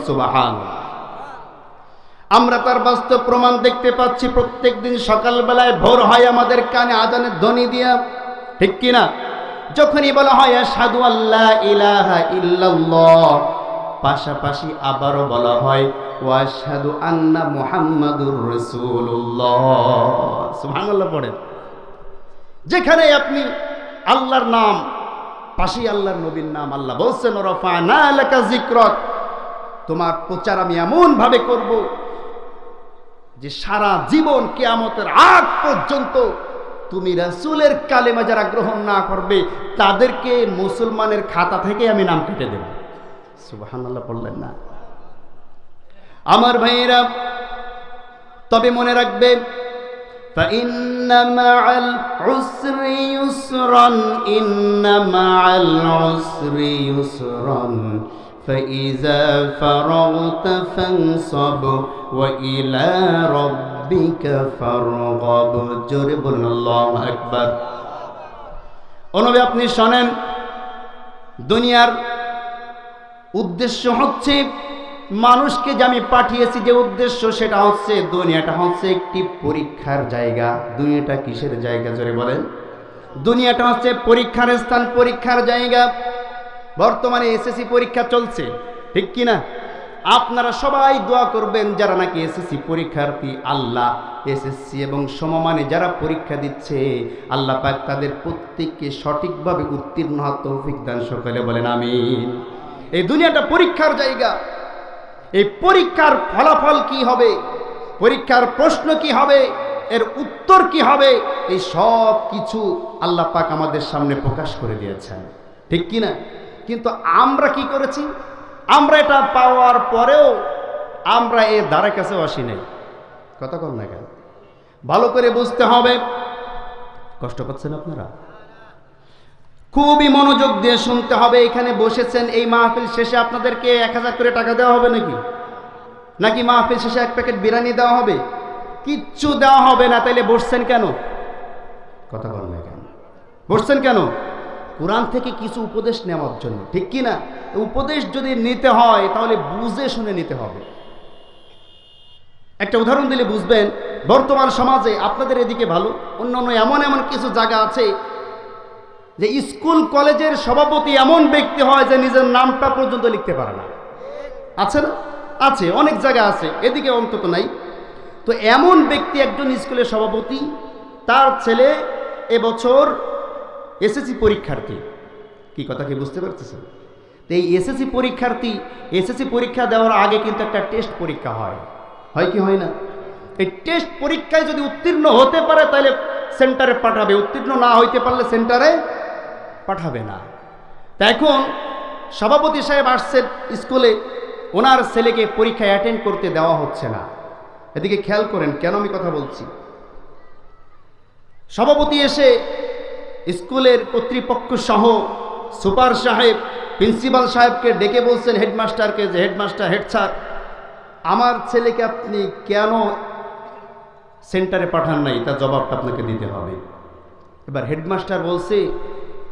সুবহানাল্লাহ। আমরা তার বাস্তব প্রমাণ দেখতে পাচ্ছি। প্রত্যেকদিন সকালবেলায় ভোর হয় আমাদের কানে আযানের ধ্বনি দিয়া, ঠিক কিনা? যখনই বলা হয় আশহাদু আল্লা ইলাহা ইল্লাল্লাহ, পাশাপাশি আবারও বলা হয় ওয়া আশহাদু আন্না মুহাম্মাদুর রাসূলুল্লাহ। সুবহানাল্লাহ পড়েন। যেখানে আপনি আল্লাহর নাম, পাশে আল্লাহর নবীর নাম, আল্লাহ বলছেন রাফা'না লাকা যিকরাক, তোমার প্রচার আমি এমন ভাবে করব যে সারা জীবন কিয়ামতের আগ পর্যন্ত তুমি রাসূলের কালেমা যারা গ্রহণ না করবে তাদেরকে মুসলমানের খাতা থেকে আমি নাম কেটে দেব। সুবহানাল্লাহ পড়লেন না? আমার ভাইয়েরা, তবে মনে রাখবে فَإِنَّ مَعَ الْعُسْرِ يُسْرًا إِنَّ مَعَ الْعُسْرِ يُسْرًا فَإِذَا فَرَغْتَ فَانصَبْ وَإِلَى رَبِّكَ فَارْغَب। জোরে বলুন আল্লাহু আকবার। ও নবী, আপনি শোনেন, দুনিয়ার উদ্দেশ্য হচ্ছে মানুষকে যে আমি পাঠিয়েছি, যে উদ্দেশ্য সেটা হচ্ছে দুনিয়াটা হচ্ছে একটি পরীক্ষার জায়গা। দুনিয়াটা কিসের জায়গা জোরে বলেন? দুনিয়াটা হচ্ছে পরীক্ষার স্থান, পরীক্ষার জায়গা। বর্তমানে এসএসসি পরীক্ষা চলছে, ঠিক কিনা? আপনারা সবাই দোয়া করবেন যারা নাকি এসএসসি পরীক্ষার্থী, আল্লাহ এসএসসি এবং সমমানে যারা পরীক্ষা দিচ্ছে, আল্লাহ পাক তাদের প্রত্যেককে সঠিকভাবে উত্তীর্ণ হওয়ার তৌফিক দান। সকলে বলেন আমিন। এই দুনিয়াটা পরীক্ষার জায়গা। এই পরীক্ষার ফলাফল কি হবে, পরীক্ষার প্রশ্ন কি হবে, এর উত্তর কি হবে, এই সব কিছু আল্লাহ পাক আমাদের সামনে প্রকাশ করে দিয়েছেন, ঠিক কিনা? কিন্তু আমরা কি করেছি? আমরা এটা পাওয়ার পরেও আমরা এর দ্বারা কাছেও আসি নাই। কথা কল না কেন? ভালো করে বুঝতে হবে। কষ্ট পাচ্ছেন আপনারা? খুবই মনোযোগ দিয়ে শুনতে হবে। এখানে বসেছেন, এই মাহফিল শেষে আপনাদেরকে 1000 করে টাকা দেওয়া হবে নাকি মাহফিল শেষে 1 প্যাকেট বিরিয়ানি দেওয়া হবে? কিচ্ছু দেওয়া হবে না। তাইলে বসছেন কেন? কথা বল না কেন? বসছেন কেন? কোরআন থেকে কিছু উপদেশ নেওয়ার জন্য, ঠিক কি না? উপদেশ যদি নিতে হয় তাহলে বুঝে শুনে নিতে হবে। একটা উদাহরণ দিলে বুঝবেন। বর্তমান সমাজে আপনাদের এদিকে ভালো, অন্যান্য এমন এমন কিছু জায়গা আছে যে স্কুল কলেজের সভাপতি এমন ব্যক্তি হয় যে নিজের নামটা পর্যন্ত লিখতে পারে না। আছে না? আছে, অনেক জায়গা আছে, এদিকে অন্তত নাই। তো এমন ব্যক্তি একজন স্কুলের সভাপতি, তার ছেলে এবছর এসএসসি পরীক্ষার্থী। কি কথা কি বুঝতে পারতেছেন? তো এই এসএসসি পরীক্ষার্থী এসএসসি পরীক্ষা দেওয়ার আগে কিন্তু একটা টেস্ট পরীক্ষা হয় কি হয় না? এই টেস্ট পরীক্ষায় যদি উত্তীর্ণ হতে পারে তাহলে সেন্টারে পাঠাবে, উত্তীর্ণ না হইতে পারলে সেন্টারে পাঠাবে না। তা এখন সভাপতি সাহেব আসছেন স্কুলে, ওনার ছেলেকে পরীক্ষায় অ্যাটেন্ড করতে দেওয়া হচ্ছে না। এদিকে খেয়াল করেন কেন আমি কথা বলছি। সভাপতি এসে স্কুলের কর্তৃপক্ষ সহ সুপার সাহেব, প্রিন্সিপাল সাহেবকে ডেকে বলছেন, হেডমাস্টারকে, যে হেডমাস্টার, হেড স্যার, আমার ছেলেকে আপনি কেন সেন্টারে পাঠান নাই, তার জবাবটা আপনাকে দিতে হবে। এবার হেডমাস্টার বলছে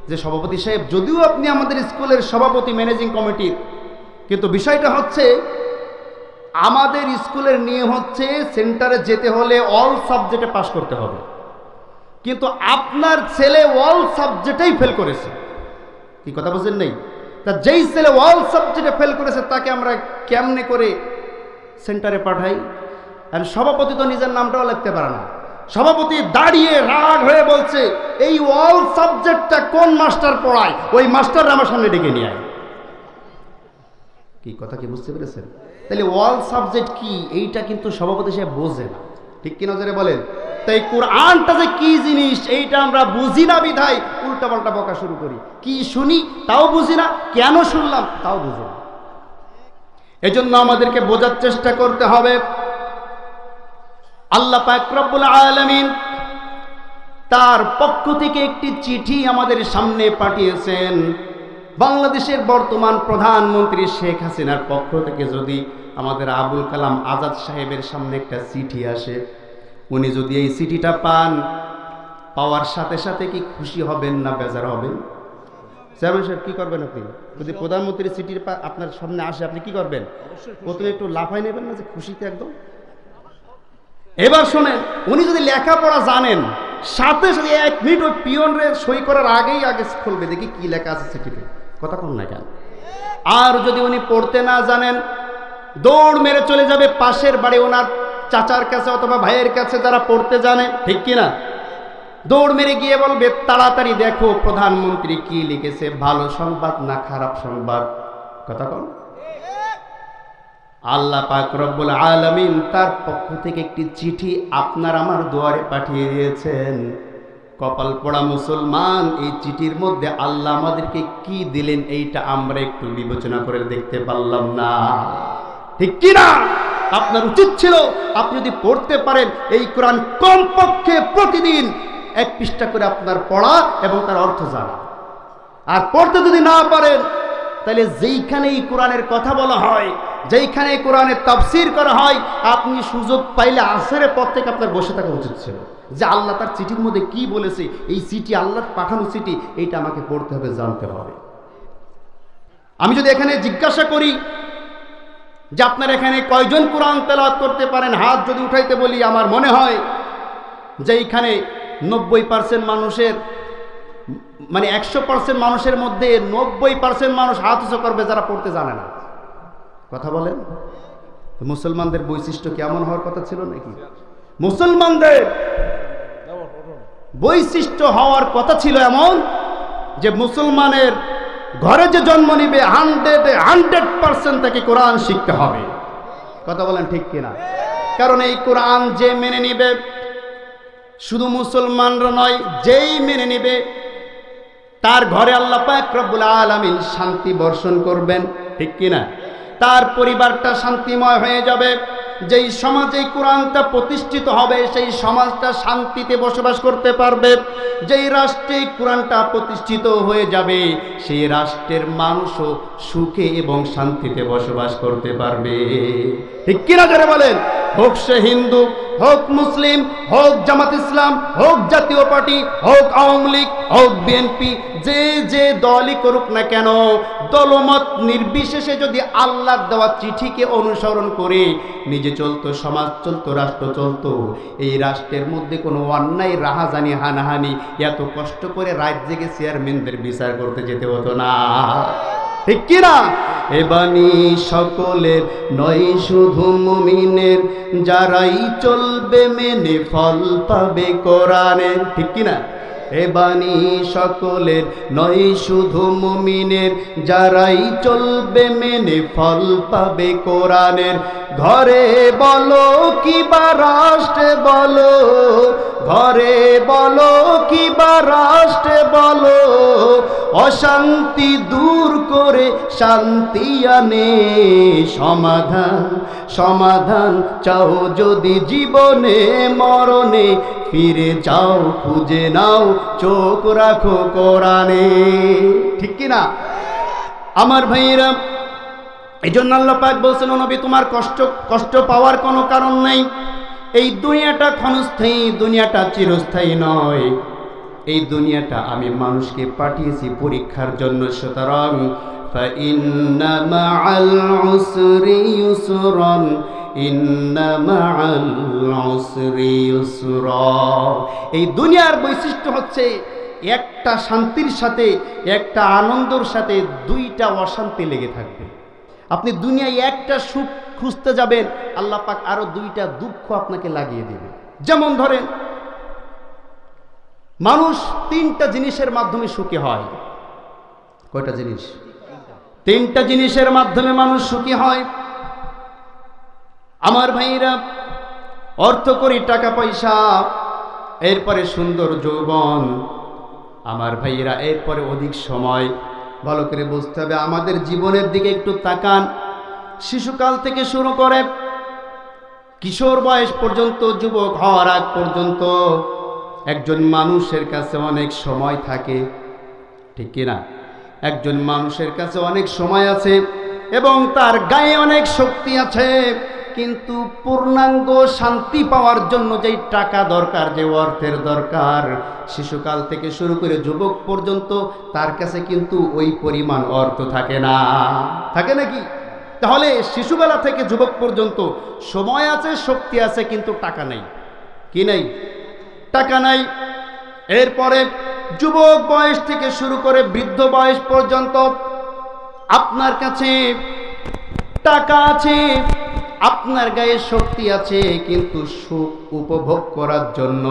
যে সভাপতি সাহেব, যদিও আপনি আমাদের স্কুলের সভাপতি, ম্যানেজিং কমিটির, কিন্তু বিষয়টা হচ্ছে আমাদের স্কুলের নিয়ম হচ্ছে সেন্টারে যেতে হলে অল সাবজেক্টে পাস করতে হবে, কিন্তু আপনার ছেলে অল সাবজেক্টেই ফেল করেছে। কি কথা বুঝেন নাই? তা যেই ছেলে অল সাবজেক্টে ফেল করেছে তাকে আমরা কেমনে করে সেন্টারে পাঠাই? আর সভাপতি তো নিজের নামটাও লিখতে পারে না। সভাপতি দাঁড়িয়ে রাগ হয়ে বলছে, এই অল সাবজেক্টটা কোন মাস্টার পড়ায়, ওই মাস্টার আমার সামনে ডেকে নিয়ে আয়। কি কথা কি বুঝতে পেরেছেন? তাহলে অল সাবজেক্ট কি, এইটা কিন্তু সভাপতি সাহেব বোঝে না, ঠিক কি নজরে বলেন? তাই কোরআনটা যে কি জিনিস এইটা আমরা বুঝি না বিধায় উল্টাপাল্টা বকা শুরু করি। কি শুনি তাও বুঝি না, কেন শুনলাম তাও বুঝি না। এজন্য আমাদেরকে বোঝার চেষ্টা করতে হবে। আল্লাহ পাক রব্বুল আলামিন তার পক্ষ থেকে একটি চিঠি আমাদের সামনে পাঠিয়েছেন। বাংলাদেশের বর্তমান প্রধানমন্ত্রী শেখ হাসিনার পক্ষ থেকে যদি আমাদের আবুল কালাম আজাদ সাহেবের সামনে একটা চিঠি আসে, উনি যদি এই চিঠিটা পান, পাওয়ার সাথে সাথে কি খুশি হবেন না বেজার হবেন? চেয়ারম্যান সাহেব কি করবেন আপনি যদি প্রধানমন্ত্রীর চিঠি আপনার সামনে আসে, আপনি কি করবেন? প্রথমে একটু লাফাই নেবেন না যে খুশিতে একদম? এবার শোনেন, উনি যদি লেখাপড়া জানেন, সাথে সাথে 1 মিনিট ওই পিয়নরে সই করার আগেই আগে খুলবে দেখি কি লেখা আছে চিঠিতে, কথা কোন না কেন। আর যদি উনি পড়তে না জানেন, দৌড় মেরে চলে যাবে পাশের বাড়ি ওনার চাচার কাছে অথবা ভাইয়ের কাছে যারা পড়তে জানে, ঠিক কিনা? দৌড় মেরে গিয়ে বলবে তাড়াতাড়ি দেখো প্রধানমন্ত্রী কি লিখেছে, ভালো সংবাদ না খারাপ সংবাদ, কথা কোন। আল্লাহ পাক রব্বুল আলামিন তার পক্ষ থেকে একটি চিঠি আপনার আমার দুয়ারে পাঠিয়ে দিয়েছেন। কপাল পোড়া মুসলমান, এই চিঠির মধ্যে আল্লাহ আমাদেরকে কি দিলেন এইটা আমরা একটু বিবেচনা করে দেখতে পারলাম না, ঠিক কি না? আপনার উচিত ছিল আপনি যদি পড়তে পারেন এই কোরআন কমপক্ষে প্রতিদিন 1 পৃষ্ঠা করে আপনার পড়া এবং তার অর্থ জানা। আর পড়তে যদি না পারেন, তাহলে যেইখানে এই কোরআনের কথা বলা হয়, যেইখানে কোরআনের তাফসীর করা হয়, আপনি সুযোগ পাইলে আসরের পর থেকে আপনার বসে থাকা উচিত ছিল যে আল্লাহ তার চিঠির মধ্যে কি বলেছে, এই চিঠি আল্লাহর পাঠানো চিঠি, এইটা আমাকে পড়তে হবে, জানতে হবে। আমি যদি এখানে জিজ্ঞাসা করি যে আপনার এখানে কয়জন কোরআন তেলাওয়াত করতে পারেন, হাত যদি উঠাইতে বলি, আমার মনে হয় যে এইখানে 90% মানুষের, মানে 100% মানুষের মধ্যে 90% মানুষ হাত উঁচু করবে যারা পড়তে জানে না, কথা বলেন। মুসলমানদের বৈশিষ্ট্য কেমন হওয়ার কথা ছিল নাকি? মুসলমানদের বৈশিষ্ট্য হওয়ার কথা ছিল এমন যে মুসলমানের ঘরে যে জন্ম নিবে 100% তাকে কোরআন শিখতে হবে, কথা বলেন ঠিক কিনা? কারণ এই কোরআন যে মেনে নিবে, শুধু মুসলমানরা নয়, যেই মেনে নিবে তার ঘরে আল্লাহ পাক রব্বুল আলামিন শান্তি বর্ষণ করবেন, ঠিক কিনা? তার পরিবারটা শান্তিময় হয়ে যাবে। যেই সমাজে কোরআনটা প্রতিষ্ঠিত হবে, সেই সমাজটা শান্তিতে বসবাস করতে পারবে। যেই রাষ্ট্রে কোরআনটা প্রতিষ্ঠিত হয়ে যাবে, সেই রাষ্ট্রের মানুষও সুখে এবং শান্তিতে বসবাস করতে পারবে, ঠিক কিনা যারা বলেন? হোক সে হিন্দু, হোক মুসলিম, হোক জামাত ইসলাম, হোক জাতীয় পার্টি, হোক আওয়ামী লীগ, হোক বিএনপি, যে যে দলই করুক না কেন, দলমত নির্বিশেষে যদি আল্লাহর দেওয়া চিঠিকে অনুসরণ করে নিজে চলতো, সমাজ চলতো, রাষ্ট্র চলতো, এই রাষ্ট্রের মধ্যে কোনো অন্যায়, রাহাজানি, হানাহানি, এত কষ্ট করে রাত জেগে চেয়ারম্যানদের বিচার করতে যেতে হতো না, ঠিক কিনা? এ বাণী সকলের নয় শুধু মুমিনের, যারাই চলবে মেনে ফল পাবে কোরআনের, ঠিক কিনা? এ বাণী সকলের নয় শুধু মুমিনের, যারাই চলবে মেনে ফল পাবে কোরআনের। ঘরে বলো কিবা রাষ্ট্রে বলো, ঘরে বলো কিবা রাষ্ট্রে বলো, অশান্তি দূর করে শান্তি আনে সমাধান। সমাধান চাও যদি জীবনে মরণে, ফিরে যাও খুঁজে নাও, চোখ রাখো কোরআনে, ঠিক কিনা? আমার ভাইয়েরা, এই জন্য আল্লাহ পাক বলছেন, ও নবী তোমার কষ্ট পাওয়ার কোনো কারণ নেই। এই দুনিয়াটা ক্ষণস্থায়ী, দুনিয়াটা চিরস্থায়ী নয়। এই দুনিয়াটা আমি মানুষকে পাঠিয়েছি পরীক্ষার জন্য। সুতরাং ফাইন্না মাআল উসরি ইউসরান, ইন্না মাআল উসরি ইউসরা। এই দুনিয়ার বৈশিষ্ট্য হচ্ছে একটা শান্তির সাথে, একটা আনন্দের সাথে 2টা অশান্তি লেগে থাকবে। আপনি দুনিয়ায় একটা সুখ খুঁজতে যাবেন, আল্লাহ পাক আরো 2টা দুঃখ আপনাকে লাগিয়ে দেবে। যেমন ধরেন, মানুষ 3টা জিনিসের মাধ্যমে সুখী হয়। কয়টা জিনিস? 3টা জিনিসের মাধ্যমে মানুষ সুখী হয়। আমার ভাইরা, অর্থ করি, টাকা পয়সা, এরপরে সুন্দর যৌবন। আমার ভাইরা, এরপরে অধিক সময়। ভালো করে বুঝতে হবে, আমাদের জীবনের দিকে একটু তাকান। শিশুকাল থেকে শুরু করে কিশোর বয়স পর্যন্ত, যুবক হওয়ার আগ পর্যন্ত একজন মানুষের কাছে অনেক সময় থাকে, ঠিক কিনা? একজন মানুষের কাছে অনেক সময় আছে এবং তার গায়ে অনেক শক্তি আছে, কিন্তু পূর্ণাঙ্গ শান্তি পাওয়ার জন্য যেই টাকা দরকার, যে অর্থের দরকার, শিশুকাল থেকে শুরু করে যুবক পর্যন্ত তার কাছে কিন্তু ওই পরিমাণ অর্থ থাকে না। থাকে নাকি? তাহলে শিশুবেলা থেকে যুবক পর্যন্ত সময় আছে, শক্তি আছে, কিন্তু টাকা নেই। কি নেই? টাকা নাই। এরপরে যুবক বয়স থেকে শুরু করে বৃদ্ধ বয়স পর্যন্ত আপনার কাছে টাকা আছে, আপনার গায়ে শক্তি আছে, কিন্তু সুখ উপভোগ করার জন্য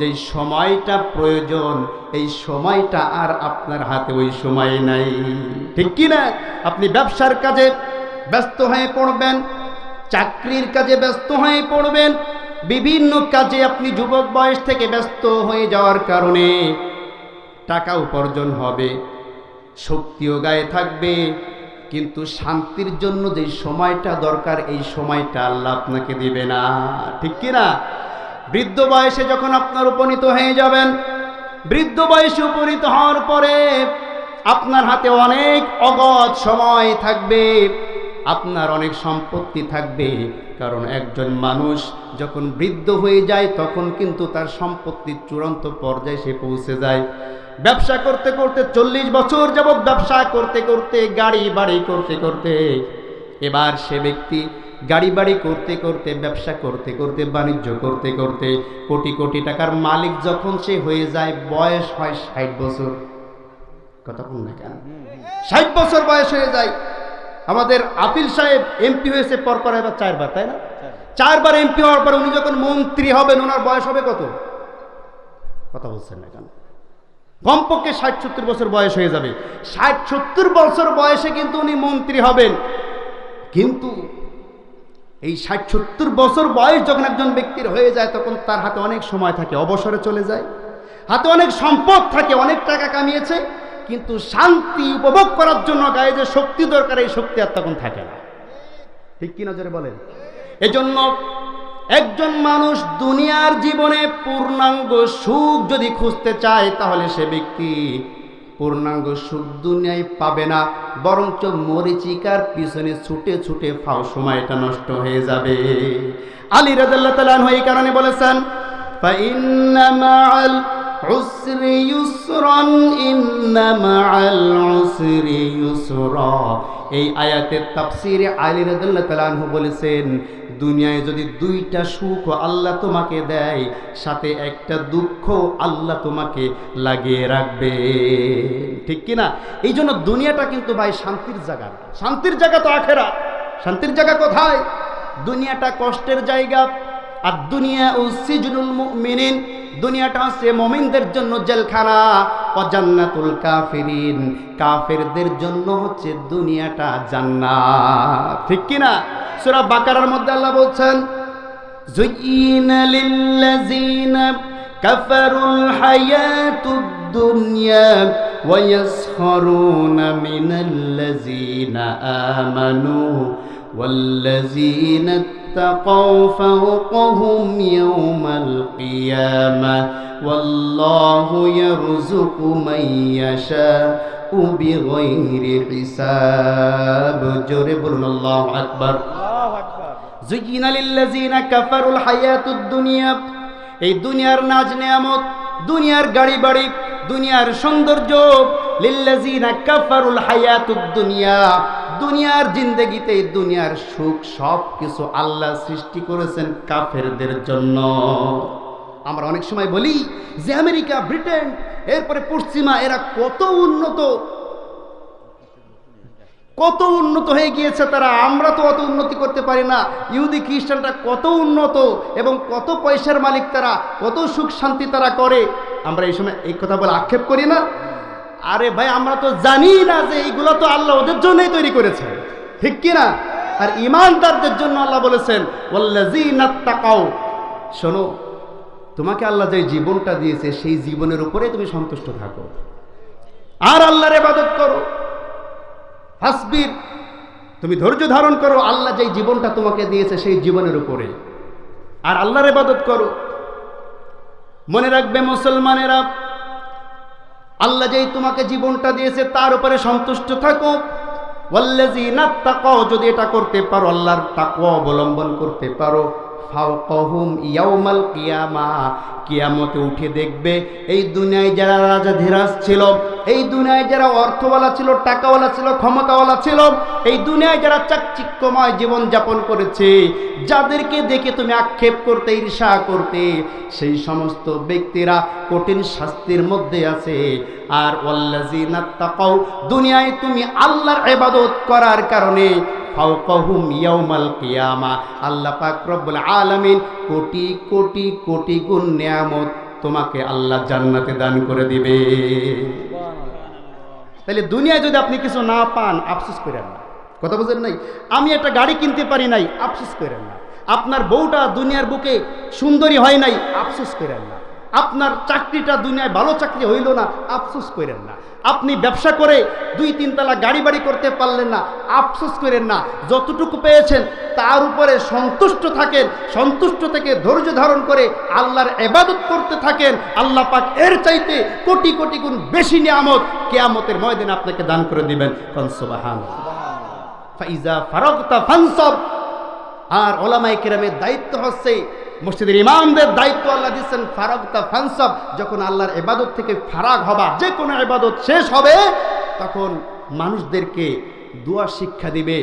যে সময়টা প্রয়োজন, এই সময়টা আর আপনার হাতে ওই সময় নাই। ঠিক কি না? আপনি ব্যবসার কাজে ব্যস্ত হয়ে পড়বেন, চাকরির কাজে ব্যস্ত হয়ে পড়বেন, বিভিন্ন কাজে আপনি যুবক বয়স থেকে ব্যস্ত হয়ে যাওয়ার কারণে টাকা উপার্জন হবে, শক্তিও গায়ে থাকবে, কিন্তু শান্তির জন্য যে সময়টা দরকার, এই সময়টা আল্লাহ আপনাকে দিবে না। ঠিক কি না? বৃদ্ধ বয়সে যখন আপনার উপনীত হয়ে যাবেন, বৃদ্ধ বয়সে উপনীত হওয়ার পরে আপনার হাতে অনেক অগত সময় থাকবে, আপনার অনেক সম্পত্তি থাকবে। কারণ একজন মানুষ যখন বৃদ্ধ হয়ে যায় তখন কিন্তু তার সম্পত্তির চূড়ান্ত পর্যায়ে সে পৌঁছে যায়। ব্যবসা করতে করতে 40 বছর যাবৎ ব্যবসা করতে করতে, গাড়ি বাড়ি করতে করতে, এবার সে ব্যক্তি গাড়ি বাড়ি করতে করতে, ব্যবসা করতে করতে, বাণিজ্য করতে করতে কোটি কোটি টাকার মালিক যখন সে হয়ে যায়, বয়স হয় 60 বছর। কথা বল না কেন? 60 বছর বয়স হয়ে যায়। আমাদের আপিল সাহেব এমপি হয়েছে পরপর এবার 4 বার, তাই না? 4 বার এমপি হওয়ার পর উনি যখন মন্ত্রী হবেন, ওনার বয়স হবে কত? কথা বলছেন না কেন? কমপক্ষে 60-70 বছর বয়স হয়ে যাবে। 60-70 বছর বয়সে কিন্তু উনি মন্ত্রী হবেন। কিন্তু এই 60-70 বছর বয়স যখন একজন ব্যক্তির হয়ে যায়, তখন তার হাতে অনেক সময় থাকে, অবসরে চলে যায়, হাতে অনেক সম্পদ থাকে, অনেক টাকা কামিয়েছে, কিন্তু শান্তি উপভোগ করার জন্য গায়ে যে শক্তি দরকার, এই শক্তি আর তখন থাকে না। ঠিক কি নজরে বলেন? এজন্য একজন মানুষ দুনিয়ার জীবনে পূর্ণাঙ্গ সুখ যদি খুঁজতে চায়, তাহলে সে ব্যক্তি পূর্ণাঙ্গ সুখ দুনিয়ায় পাবে না, বরঞ্চ মরিচিকার পিছনে ছুটে ছুটে ফাও সময়টা নষ্ট হয়ে যাবে। আলী রাদিয়াল্লাহু তাআলা আনহু এই কারণে বলেছেন, ফাইন্না মাআল উসরি ইউসরান, ইন্না মাআল উসরি ইউসরা। এই আয়াতের তাফসীরে আলী রাদিয়াল্লাহু তাআলা আনহু বলেছেন, দুনিয়ায় যদি 2টা সুখ আল্লাহ তোমাকে দেয়, সাথে একটা দুঃখ আল্লাহ তোমাকে লাগিয়ে রাখবে। ঠিক কিনা? এই জন্য দুনিয়াটা কিন্তু ভাই শান্তির জায়গা। শান্তির জায়গা তো আখেরাত। শান্তির জায়গা কোথায়? দুনিয়াটা কষ্টের জায়গা। আর দুনিয়া সিজনুল মুমিনিন, দুনিয়াটা হচ্ছে মুমিনদের জন্য জেলখানা। ওয়া জান্নাতুল কাফিরিন, কাফেরদের জন্য হচ্ছে দুনিয়াটা জান্নাত। ঠিক কি না? সূরা বাকারার মধ্যে আল্লাহ বলছেন, যুইনা লিল্লাযিনা কাফারুল হায়াতুদ দুনিয়া ওয়া ইয়াসখারুনা মিনাল্লাযিনা আমানু ওয়াল্লাযিনা اتقوا فوقهم يوم القيامة والله يرزق من يشاء بغير حساب. জোরে বলুন আল্লাহু আকবার। যুইনা লিল্লাযিনা কাফারুল হায়াতুদ দুনিয়া, এই দুনিয়ার নাজ নেয়ামত, দুনিয়ার গাড়ি বাড়ি, দুনিয়ার সৌন্দর্য, লিল্লাযিনা কাফারুল হায়াতুদ দুনিয়া, দুনিয়ার জিন্দেগিতে দুনিয়ার সুখ সব কিছু আল্লাহ সৃষ্টি করেছেন কাফেরদের জন্য। আমরা অনেক সময় বলি যে আমেরিকা, ব্রিটেন, এরপরে পশ্চিমা, এরা কত উন্নত হয়ে গিয়েছে তারা, আমরা তো অত উন্নতি করতে পারি না। ইহুদি খ্রিস্টানরা কত উন্নত এবং কত পয়সার মালিক তারা, কত সুখ শান্তি তারা করে। আমরা এই সময় এই কথা বলে আক্ষেপ করি না? আরে ভাই, আমরা তো জানি না যে এইগুলো তো আল্লাহ ওদের জন্যই তৈরি করেছেন। ঠিক কিনা? আর ঈমানদারদের জন্য আল্লাহ বলেছেন ওয়াল্লাযীনা তাকাও। শোনো, তোমাকে আল্লাহ যে জীবনটা দিয়েছে, সেই জীবনের উপরে তুমি সন্তুষ্ট থাকো আর আল্লাহর ইবাদত করো। হাসবির, তুমি ধৈর্য ধারণ করো আল্লাহ যে জীবনটা তোমাকে দিয়েছে সেই জীবনের উপরে, আর আল্লাহর ইবাদত করো। মনে রাখবে মুসলমানেরা, আল্লাহ যেই তোমাকে জীবনটা দিয়েছে তার উপরে সন্তুষ্ট থাকো। ওয়াল্লাযীনা তাকাও, যদি এটা করতে পারো, আল্লাহর তাকওয়া অবলম্বন করতে পারো, ফাওকাহুম ইয়াউমাল কিয়ামা, কিয়ামতে উঠে দেখবে এই দুনিয়ায় যারা রাজাধিরাজ ছিল, এই দুনিয়ায় যারা অর্থওয়ালা ছিল, টাকাওয়ালা ছিল, ক্ষমতাওয়ালা ছিল, এই দুনিয়ায় যারা চাকচিক্যময় জীবন যাপন করেছে, যাদেরকে দেখে তুমি আক্ষেপ করতে, ঈর্ষা করতে, সেই সমস্ত ব্যক্তিরা কঠিন শাস্তির মধ্যে আছে। আর ওয়াল্লাযীনা তাকাও, দুনিয়ায় তুমি আল্লাহর ইবাদত করার কারণে ফাওকাহুম ইয়াউমাল কিয়ামা, আল্লাহ পাক রব্বুল আলামিন কোটি কোটি কোটি গুণ নিয়ামত তোমাকে আল্লাহ জান্নাতে দান করে দিবে। তাহলে দুনিয়ায় যদি আপনি কিছু না পান, আফসোস করেন না। কথা বুঝেন নাই? আমি একটা গাড়ি কিনতে পারি নাই, আফসোস করেন না। আপনার বউটা দুনিয়ার বুকে সুন্দরী হয় নাই, আফসোস করেন না। আপনার চাকরিটা দুনিয়ায় ভালো চাকরি হইল না, আফসোস করেন না। আপনি ব্যবসা করে 2-3 তলা গাড়ি বাড়ি করতে পারলেন না, আফসোস করেন না। যতটুকু পেয়েছেন তার উপরে সন্তুষ্ট থাকেন, সন্তুষ্ট থেকে ধৈর্য ধারণ করে আল্লাহর ইবাদত করতে থাকেন। আল্লাহ পাক এর চাইতে কোটি কোটি গুণ বেশি নিয়ামত কিয়ামতের ময়দানে আপনাকে দান করে দিবেন। কোন সুবহানাল্লাহ। ফাইজা ফারাগতা ফানসাব। আর উলামায়ে কেরামের দায়িত্ব হচ্ছে, মসজিদের ইমামদের দায়িত্ব আল্লাহ দিচ্ছেন, ফারাগতা ফানসাব, যখন আল্লাহর ইবাদত থেকে ফারাগ হবা, যে কোনো ইবাদত শেষ হবে, তখন মানুষদেরকে দোয়া শিক্ষা দিবে,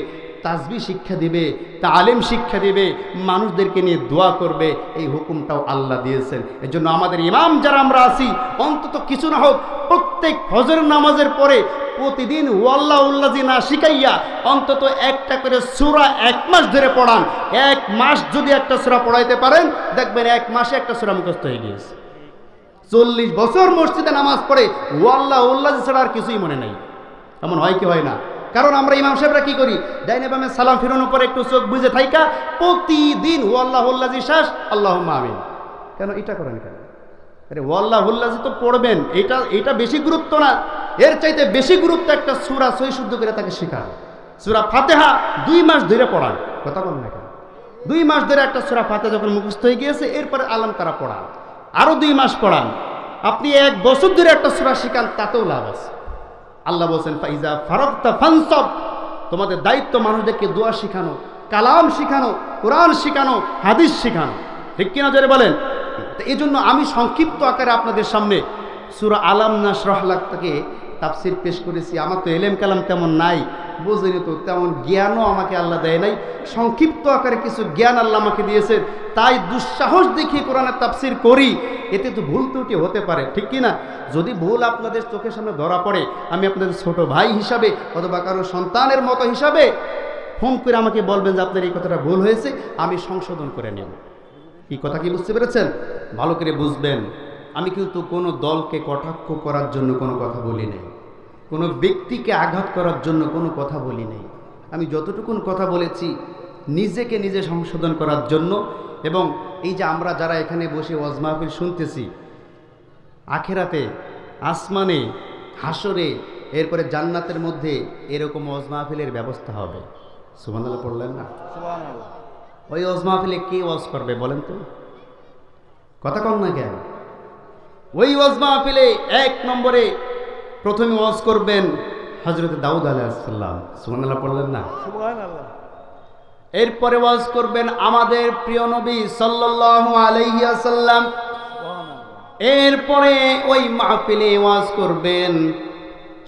তাসবিহ শিক্ষা দিবে, তালিম শিক্ষা দিবে, মানুষদেরকে নিয়ে দোয়া করবে। এই হুকুমটাও আল্লাহ দিয়েছেন। এজন্য আমাদের ইমাম যারা আমরা আছি, অন্তত কিছু না হোক প্রত্যেক ফজরের নামাজের পরে প্রতিদিন ওয়াল্লাহুল্লাযী না শিখাইয়া অন্তত একটা করে সূরা 1 মাস ধরে পড়ান। 1 মাস যদি একটা সূরা পড়াইতে পারেন, দেখবেন 1 মাসে একটা সূরা মুখস্থ হয়ে গিয়েছে। 40 বছর মসজিদে নামাজ পড়ে ওয়াল্লাহুল্লাযী ছাড়া আর কিছুই মনে নাই। এমন হয় কি হয় না? কারণ আমরা ইমাম সাহেবরা কি করি, ডাইনে বামে সালাম ফিরানোর পরে একটু চোখ বুঝে থাইকা প্রতিদিন ওয়াল্লাহুল্লাযী শেষ, আল্লাহুম্মা আমিন। কেন এটা করেন কেন? আরে ওয়াল্লাহুল্লাযী তো পড়বেন, এটা বেশি গুরুত্ব না? এর চাইতে বেশি গুরুত্ব একটা সূরা সহি শুদ্ধ করে তাকে শেখান। সূরা ফাতিহা 2 মাস ধরে পড়ান। কথা বল না কেন? 2 মাস ধরে একটা সূরা ফাতিহা যখন মুখস্থ হয়ে গিয়েছে, এরপরে আলাম তারা পড়ান, আরো 2 মাস পড়ান। আপনি 1 বছর ধরে একটা সূরা শিখান, তাতেও লাভ আছে। আল্লাহ বলছেন, ফাইজা ফারাগতা ফানসাব, তোমাদের দায়িত্ব মানুষদেরকে দোয়া শিখানো, কালাম শিখানো, কোরআন শিখানো, হাদিস শিখানো। ঠিক কিনা জোরে বলেন? এই জন্য আমি সংক্ষিপ্ত আকারে আপনাদের সামনে সূরা আলাম নাশরাহ লাক থেকে তাফসীর পেশ করেছি। আমার তো এলেম কালাম তেমন নাই, বুঝিনি তো, তেমন জ্ঞানও আমাকে আল্লাহ দেয় নাই। সংক্ষিপ্ত আকারে কিছু জ্ঞান আল্লাহ আমাকে দিয়েছেন, তাই দুঃসাহস দেখিয়ে কোরআনের তাফসীর করি। এতে তো ভুল ত্রুটি হতে পারে, ঠিক কি না? যদি ভুল আপনাদের চোখের সামনে ধরা পড়ে, আমি আপনাদের ছোট ভাই হিসাবে অথবা কারো সন্তানের মতো হিসাবে ফোন করে আমাকে বলবেন যে আপনার এই কথাটা ভুল হয়েছে, আমি সংশোধন করে নেব। কি কথা কি বুঝতে পেরেছেন? ভালো করে বুঝবেন। আমি কিন্তু কোনো দলকে কটাক্ষ করার জন্য কোনো কথা বলি নাই, কোনো ব্যক্তিকে আঘাত করার জন্য কোনো কথা বলি নাই। আমি যতটুকুন কথা বলেছি নিজেকে নিজে সংশোধন করার জন্য। এবং এই যে আমরা যারা এখানে বসে ওয়াজ মাহফিল শুনতেছি, আখেরাতে, আসমানে, হাসরে, এরপরে জান্নাতের মধ্যে এরকম ওয়াজ মাহফিলের ব্যবস্থা হবে। সুবহানাল্লাহ পড়লেন না? সুবহানাল্লাহ। ওই ওয়াজ মাহফিলে কে ওয়াজ করবে বলেন তো? কথা কম না কেন? ওই ওয়াজ মাহফিলে 1 নম্বরে প্রথমে ওয়াজ করবেন হযরত দাউদ আলাইহিস সালাম। সুবহানাল্লাহ পড়লেন না? সুবহানাল্লাহ। এরপরে ওয়াজ করবেন আমাদের প্রিয় নবী সাল্লাল্লাহু আলাইহি ওয়াসাল্লাম। এরপরে ওই মাহফিলে ওয়াজ করবেন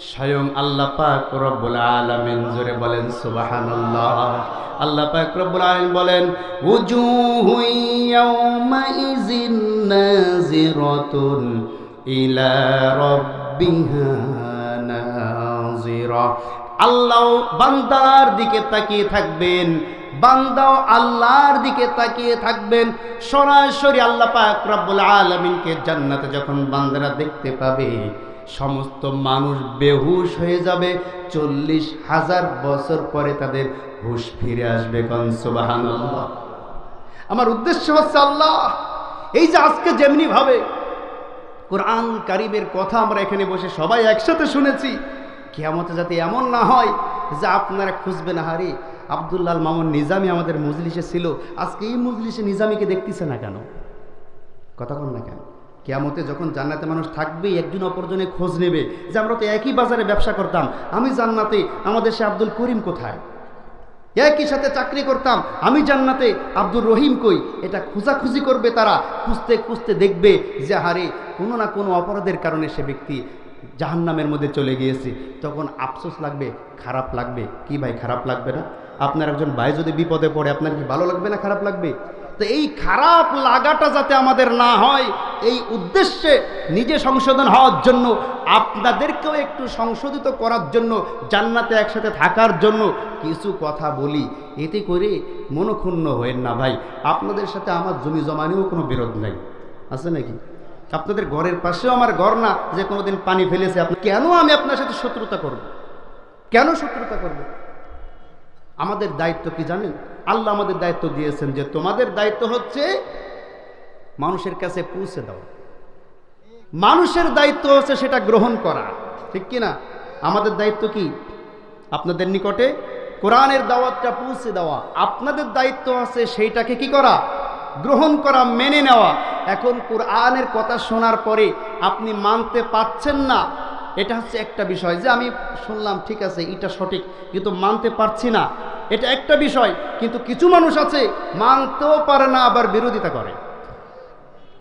স্বয়ং আল্লাহ পাক রব্বুল আলামিন। জোরে বলেন সুবহানাল্লাহ। আল্লাহ পাক রব্বুল আলামিন বলেন, উজুহু ইয়াউমাইযিন নাযিরাতুন ইলা রাব্বিহা নাযিরা। আল্লাহ বান্দার দিকে তাকিয়ে থাকবেন, বান্দাও আল্লাহর দিকে তাকিয়ে থাকবেন। সরাসরি আল্লাহ পাক রব্বুল আলামিনকে জান্নাতে যখন বান্দারা দেখতে পাবে, সমস্ত মানুষ বেহুশ হয়ে যাবে। 40,000 বছর পরে তাদের হুশ ফিরে আসবে। কোন সুবহানাল্লাহ। আমার উদ্দেশ্য হচ্ছে আল্লাহ, এই যে আজকে যেমনি ভাবে কোরআন কারীমের কথা আমরা এখানে বসে সবাই একসাথে শুনেছি, কিয়ামতে যাতে এমন না হয় যে আপনারা খুঁজবেন, হারি আব্দুল্লাহ আল মামুন নিজামী আমাদের মজলিসে ছিল, আজকে এই মজলিসে নিজামীকে দেখতেছে না কেন? কথা বল না কেন? কিয়ামতে যখন জান্নাতে মানুষ থাকবে, একজন অপরজনে খোঁজ নেবে যে আমরা তো একই বাজারে ব্যবসা করতাম, আমি জান্নাতে, আমাদের সে আব্দুল করিম কোথায়? একই সাথে চাকরি করতাম, আমি জান্নাতে, আব্দুর রহিম কই? এটা খোঁজাখুঁজি করবে তারা, খুঁজতে খুঁজতে দেখবে যে হারে কোনো না কোনো অপরাধের কারণে সে ব্যক্তি জাহান্নামের মধ্যে চলে গিয়েছে। তখন আফসোস লাগবে, খারাপ লাগবে। কি ভাই, খারাপ লাগবে না? আপনার একজন ভাই যদি বিপদে পড়ে, আপনার কি ভালো লাগবে না খারাপ লাগবে? তো এই খারাপ লাগাটা যাতে আমাদের না হয়, এই উদ্দেশ্যে নিজে সংশোধন হওয়ার জন্য, আপনাদেরকেও একটু সংশোধিত করার জন্য, জান্নাতে একসাথে থাকার জন্য কিছু কথা বলি। এতে করে মনক্ষুণ্ণ হয়েন না ভাই। আপনাদের সাথে আমার জমি জমা নিয়েও কোনো বিরোধ নাই, আছে নাকি? আপনাদের ঘরের পাশেও আমার ঘর না যে কোনোদিন পানি ফেলেছে, আপনি কেন আমি আপনার সাথে শত্রুতা করব? কেন শত্রুতা করব? আমাদের দায়িত্ব কি জানেন? আল্লাহ আমাদের দায়িত্ব দিয়েছেন যে তোমাদের দায়িত্ব হচ্ছে মানুষের কাছে পৌঁছে দেওয়া, মানুষের দায়িত্ব হচ্ছে সেটা গ্রহণ করা, ঠিক কি না? আমাদের দায়িত্ব কি? আপনাদের নিকটে কোরআনের দাওয়াতটা পৌঁছে দেওয়া। আপনাদের দায়িত্ব আছে সেইটাকে কি করা? গ্রহণ করা, মেনে নেওয়া। এখন কোরআনের কথা শোনার পরে আপনি মানতে পারছেন না, এটা হচ্ছে একটা বিষয়। যে আমি শুনলাম ঠিক আছে এটা সঠিক, কিন্তু মানতে পারছি না, এটা একটা বিষয়। কিন্তু কিছু মানুষ আছে মানতেও পারে না, আবার বিরোধিতা করে।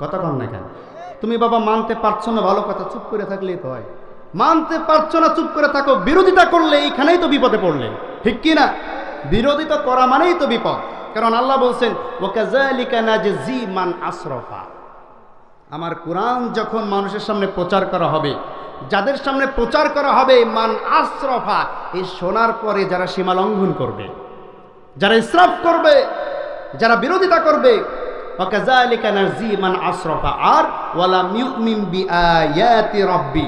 কথা বল না কেন? তুমি বাবা মানতে পারছো না, ভালো কথা, চুপ করে থাকলেই তো হয়। মানতে পারছো না, চুপ করে থাকো। বিরোধিতা করলে এইখানেই তো বিপদে পড়লে, ঠিক কি না? বিরোধিতা করা মানেই তো বিপদ। কারণ আল্লাহ বলছেন ওয়াকাযালিকা নাজজি মান আসরাফা। আমার কোরআন যখন মানুষের সামনে প্রচার করা হবে, যাদের সামনে প্রচার করা হবে মান আসরাফা, এই শোনার পরে যারা সীমা লঙ্ঘন করবে, যারা ইসরাফ করবে, যারা বিরোধিতা করবে, ওয়াকাযালিকা নাজজি মান আসরাফা। আর ওয়ালাম ইউমিন বিআয়াতি রাব্বি,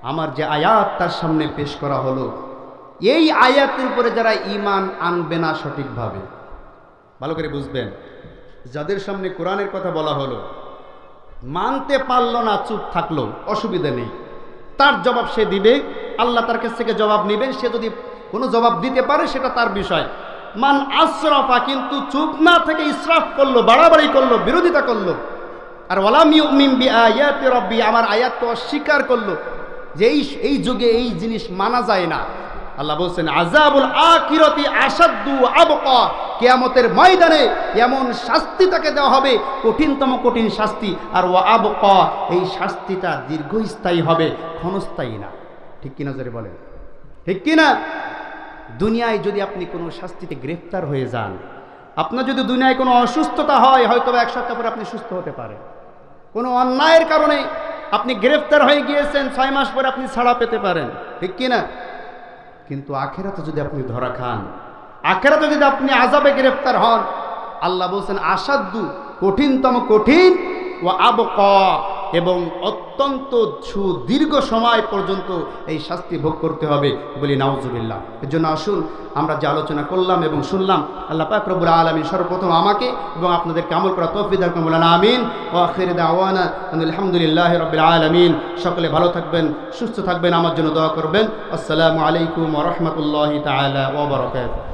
আমার যে আয়াত তার সামনে পেশ করা হলো, এই আয়াতের উপরে যারা ঈমান আনবে না সঠিকভাবে, ভালো করে বুঝবেন, যাদের সামনে কোরআনের কথা বলা হলো, মানতে পারলো না, চুপ থাকলো, অসুবিধা নেই, তার জবাব সে দিবে, আল্লাহ তার কাছ থেকে জবাব নেবেন। সে যদি কোনো জবাব দিতে পারে সেটা তার বিষয়। মান আসরাফা, কিন্তু চুপ না থেকে ইসরাফ করলো, বাড়াবাড়ি করলো, বিরোধিতা করলো। আর ওয়ালাম ইউমিন বিআয়াতি রাব্বি, আমার আয়াতকে অস্বীকার করলো, যে এই যুগে এই জিনিস মানা যায় না। আল্লাহ বলছেন আযাবুল আখিরাতি আশাদ্দু আবকা, কিয়ামতের ময়দানে এমন শাস্তি তাকে দেওয়া হবে, কঠিনতম কঠিন শাস্তি। আর ওয়া আবকা, এই শাস্তিটা দীর্ঘস্থায়ী হবে, ক্ষণস্থায়ী না। ঠিক কিনা জোরে বলেন, ঠিক কিনা? দুনিয়ায় যদি আপনি কোনো শাস্তিতে গ্রেফতার হয়ে যান, আপনার যদি দুনিয়ায় কোনো অসুস্থতা হয়, হয়তো 1 সপ্তাহ পরে আপনি সুস্থ হতে পারেন। কোনো অন্যায়ের কারণে আপনি গ্রেফতার হয়ে গিয়েছেন, 6 মাস পরে আপনি ছাড়া পেতে পারেন, ঠিক কিনা? কিন্তু আখিরাতে যদি আপনি ধরা খান, আখিরাতে যদি আপনি আযাবে গ্রেফতার হন, আল্লাহ বলছেন আসাদ্দু, কঠিনতম কঠিন, ওয়া আবকা, এবং অত্যন্ত সুদীর্ঘ সময় পর্যন্ত এই শাস্তি ভোগ করতে হবে। বলি নাউজুবিল্লাহ। এর জন্য আসুন আমরা যে আলোচনা করলাম এবং শুনলাম, আল্লাহ পাক রব্বুল আলামিন সর্বপ্রথম আমাকে এবং আপনাদেরকে আমল করা তৌফিক দান করুন। আমিন। ওয়া আখিরু দাওয়ানা আলহামদুলিল্লাহি রাব্বিল আলামিন। সকলে ভালো থাকবেন, সুস্থ থাকবেন, আমার জন্য দোয়া করবেন। আসসালামু আলাইকুম ওয়া রাহমাতুল্লাহি তাআলা ওয়া বারাকাতুহু।